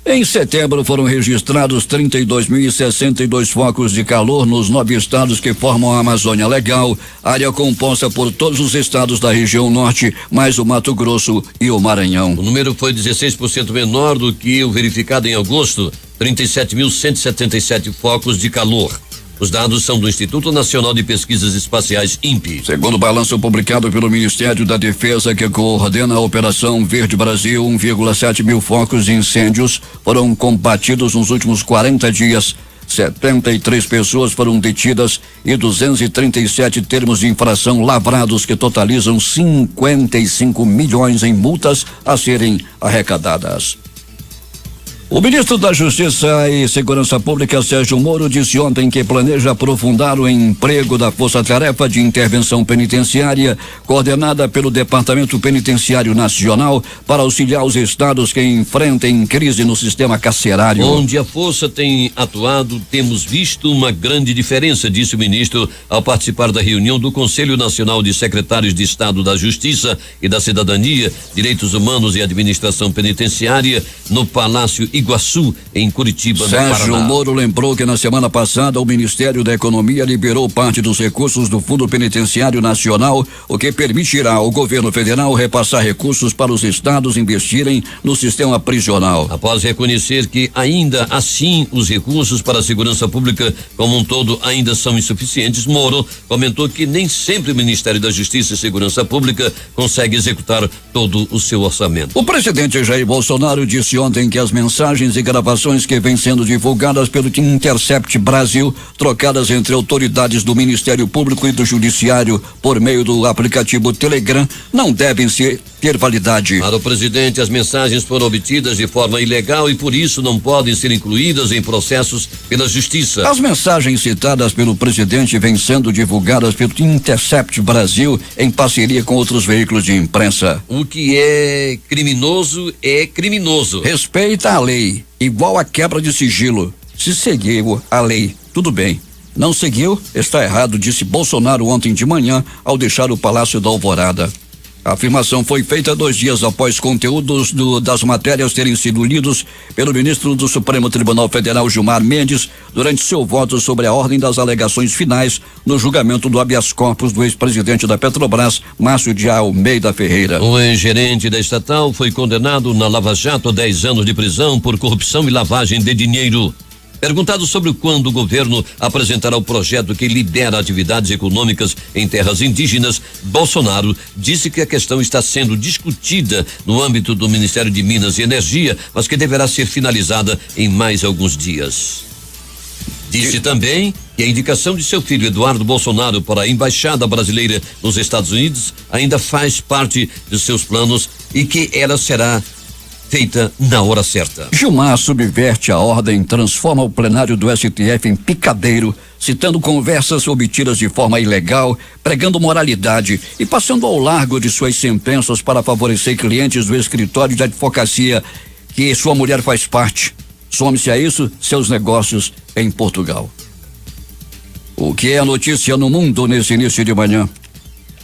Em setembro foram registrados 32.062 focos de calor nos 9 estados que formam a Amazônia Legal, área composta por todos os estados da região norte, mais o Mato Grosso e o Maranhão. O número foi 16% menor do que o verificado em agosto, 37.177 focos de calor. Os dados são do Instituto Nacional de Pesquisas Espaciais, INPE. Segundo o balanço publicado pelo Ministério da Defesa, que coordena a Operação Verde Brasil, 1,7 mil focos de incêndios foram combatidos nos últimos 40 dias. 73 pessoas foram detidas e 237 termos de infração lavrados, que totalizam 55 milhões em multas a serem arrecadadas. O ministro da Justiça e Segurança Pública, Sérgio Moro, disse ontem que planeja aprofundar o emprego da Força-Tarefa de Intervenção Penitenciária, coordenada pelo Departamento Penitenciário Nacional, para auxiliar os estados que enfrentem crise no sistema carcerário. Onde a Força tem atuado, temos visto uma grande diferença, disse o ministro ao participar da reunião do Conselho Nacional de Secretários de Estado da Justiça e da Cidadania, Direitos Humanos e Administração Penitenciária, no Palácio Iguaçu, em Curitiba, no Paraná. Sérgio Moro lembrou que na semana passada o Ministério da Economia liberou parte dos recursos do Fundo Penitenciário Nacional, o que permitirá ao governo federal repassar recursos para os estados investirem no sistema prisional. Após reconhecer que ainda assim os recursos para a segurança pública como um todo ainda são insuficientes, Moro comentou que nem sempre o Ministério da Justiça e Segurança Pública consegue executar todo o seu orçamento. O presidente Jair Bolsonaro disse ontem que as mensagens e gravações que vêm sendo divulgadas pelo Intercept Brasil, trocadas entre autoridades do Ministério Público e do Judiciário por meio do aplicativo Telegram, não devem ter validade. Para o presidente, as mensagens foram obtidas de forma ilegal e por isso não podem ser incluídas em processos pela Justiça. As mensagens citadas pelo presidente vêm sendo divulgadas pelo Intercept Brasil em parceria com outros veículos de imprensa. O que é criminoso é criminoso. Respeita a lei, igual a quebra de sigilo. Se seguiu a lei, tudo bem. Não seguiu, está errado, disse Bolsonaro ontem de manhã ao deixar o Palácio da Alvorada. A afirmação foi feita 2 dias após conteúdos das matérias terem sido lidos pelo ministro do Supremo Tribunal Federal, Gilmar Mendes, durante seu voto sobre a ordem das alegações finais no julgamento do habeas corpus do ex-presidente da Petrobras, Márcio de Almeida Ferreira. O ex-gerente da estatal foi condenado na Lava Jato a 10 anos de prisão por corrupção e lavagem de dinheiro. Perguntado sobre quando o governo apresentará o projeto que libera atividades econômicas em terras indígenas, Bolsonaro disse que a questão está sendo discutida no âmbito do Ministério de Minas e Energia, mas que deverá ser finalizada em mais alguns dias. Disse também que a indicação de seu filho Eduardo Bolsonaro para a Embaixada Brasileira nos Estados Unidos ainda faz parte de seus planos e que ela será feita na hora certa. Gilmar subverte a ordem, transforma o plenário do STF em picadeiro, citando conversas obtidas de forma ilegal, pregando moralidade e passando ao largo de suas sentenças para favorecer clientes do escritório de advocacia que sua mulher faz parte. Some-se a isso seus negócios em Portugal. O que é a notícia no mundo nesse início de manhã?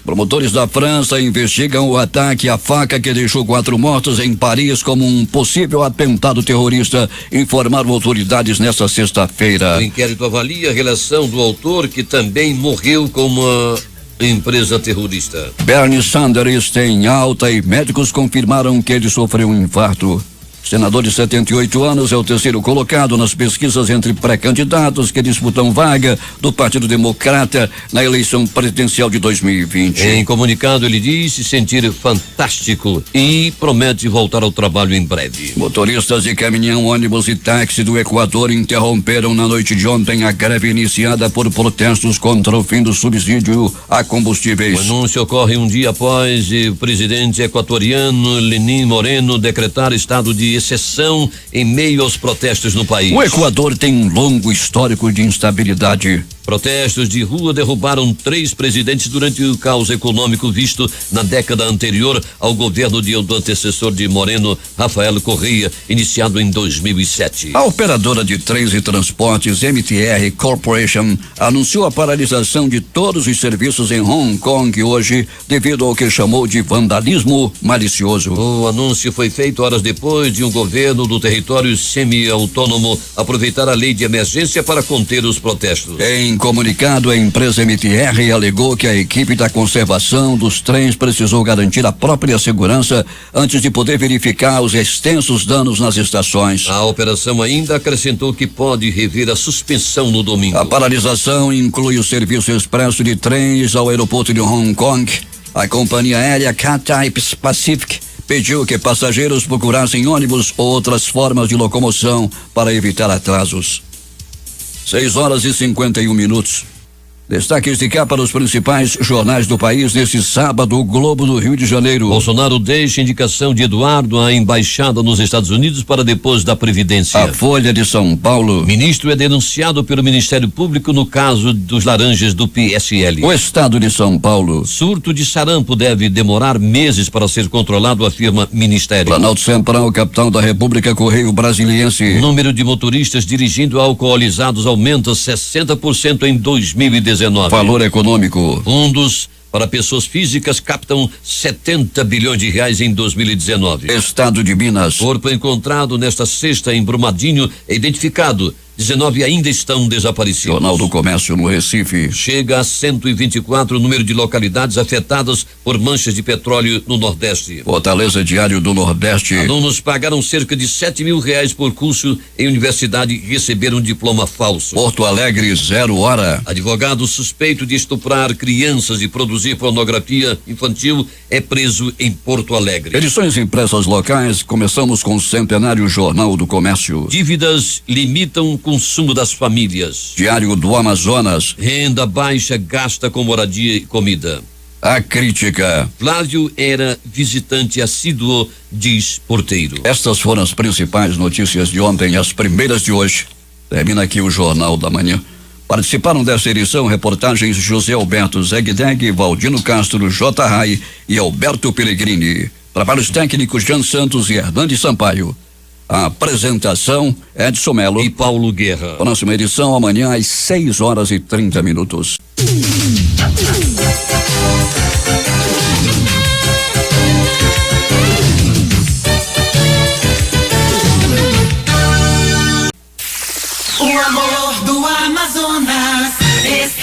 Promotores da França investigam o ataque à faca que deixou 4 mortos em Paris como um possível atentado terrorista, informaram autoridades nesta sexta-feira. O inquérito avalia a relação do autor, que também morreu com uma empresa terrorista. Bernie Sanders tem alta e médicos confirmaram que ele sofreu um infarto. Senador de 78 anos é o terceiro colocado nas pesquisas entre pré-candidatos que disputam vaga do Partido Democrata na eleição presidencial de 2020. Em comunicado, ele diz se sentir fantástico e promete voltar ao trabalho em breve. Motoristas de caminhão, ônibus e táxi do Equador interromperam na noite de ontem a greve iniciada por protestos contra o fim do subsídio a combustíveis. O anúncio ocorre um dia após o presidente equatoriano Lenín Moreno decretar estado de exceção em meio aos protestos no país. O Equador tem um longo histórico de instabilidade. Protestos de rua derrubaram 3 presidentes durante o caos econômico visto na década anterior ao governo do antecessor de Moreno, Rafael Correa, iniciado em 2007. A operadora de trens e transportes MTR Corporation anunciou a paralisação de todos os serviços em Hong Kong hoje devido ao que chamou de vandalismo malicioso. O anúncio foi feito horas depois de um governo do território semi-autônomo aproveitar a lei de emergência para conter os protestos. Em comunicado, a empresa MTR alegou que a equipe da conservação dos trens precisou garantir a própria segurança antes de poder verificar os extensos danos nas estações. A operação ainda acrescentou que pode rever a suspensão no domingo. A paralisação inclui o serviço expresso de trens ao aeroporto de Hong Kong. A companhia aérea Cathay Pacific pediu que passageiros procurassem ônibus ou outras formas de locomoção para evitar atrasos. 6h51. Destaques de cá para os principais jornais do país neste sábado. O Globo do Rio de Janeiro. Bolsonaro deixa indicação de Eduardo à embaixada nos Estados Unidos para depósito da Previdência. A Folha de São Paulo. Ministro é denunciado pelo Ministério Público no caso dos laranjas do PSL. O Estado de São Paulo. Surto de sarampo deve demorar meses para ser controlado, afirma Ministério. Planalto Central, capital da República, Correio Brasiliense. Número de motoristas dirigindo alcoolizados aumenta 60% em 2019. Valor econômico. Fundos para pessoas físicas captam 70 bilhões de reais em 2019. Estado de Minas. Corpo encontrado nesta sexta em Brumadinho é identificado. 19 ainda estão desaparecidos. Jornal do Comércio no Recife. Chega a 124 o número de localidades afetadas por manchas de petróleo no Nordeste. Fortaleza, Diário do Nordeste. Alunos pagaram cerca de R$7.000 por curso em universidade e receberam diploma falso. Porto Alegre, 0 hora. Advogado suspeito de estuprar crianças e produzir pornografia infantil é preso em Porto Alegre. Edições impressas locais. Começamos com o centenário Jornal do Comércio. Dívidas limitam o consumo das famílias. Diário do Amazonas. Renda baixa gasta com moradia e comida. A Crítica. Flávio era visitante assíduo, diz porteiro. Estas foram as principais notícias de ontem, as primeiras de hoje. Termina aqui o Jornal da Manhã. Participaram desta edição reportagens José Alberto Zegdeg, Valdino Castro, J. Rai e Alberto Pellegrini. Trabalhos técnicos Jean Santos e Hernandes Sampaio. A apresentação Edson Melo e Paulo Guerra. Próxima edição amanhã às 6h30. O amor do Amazonas está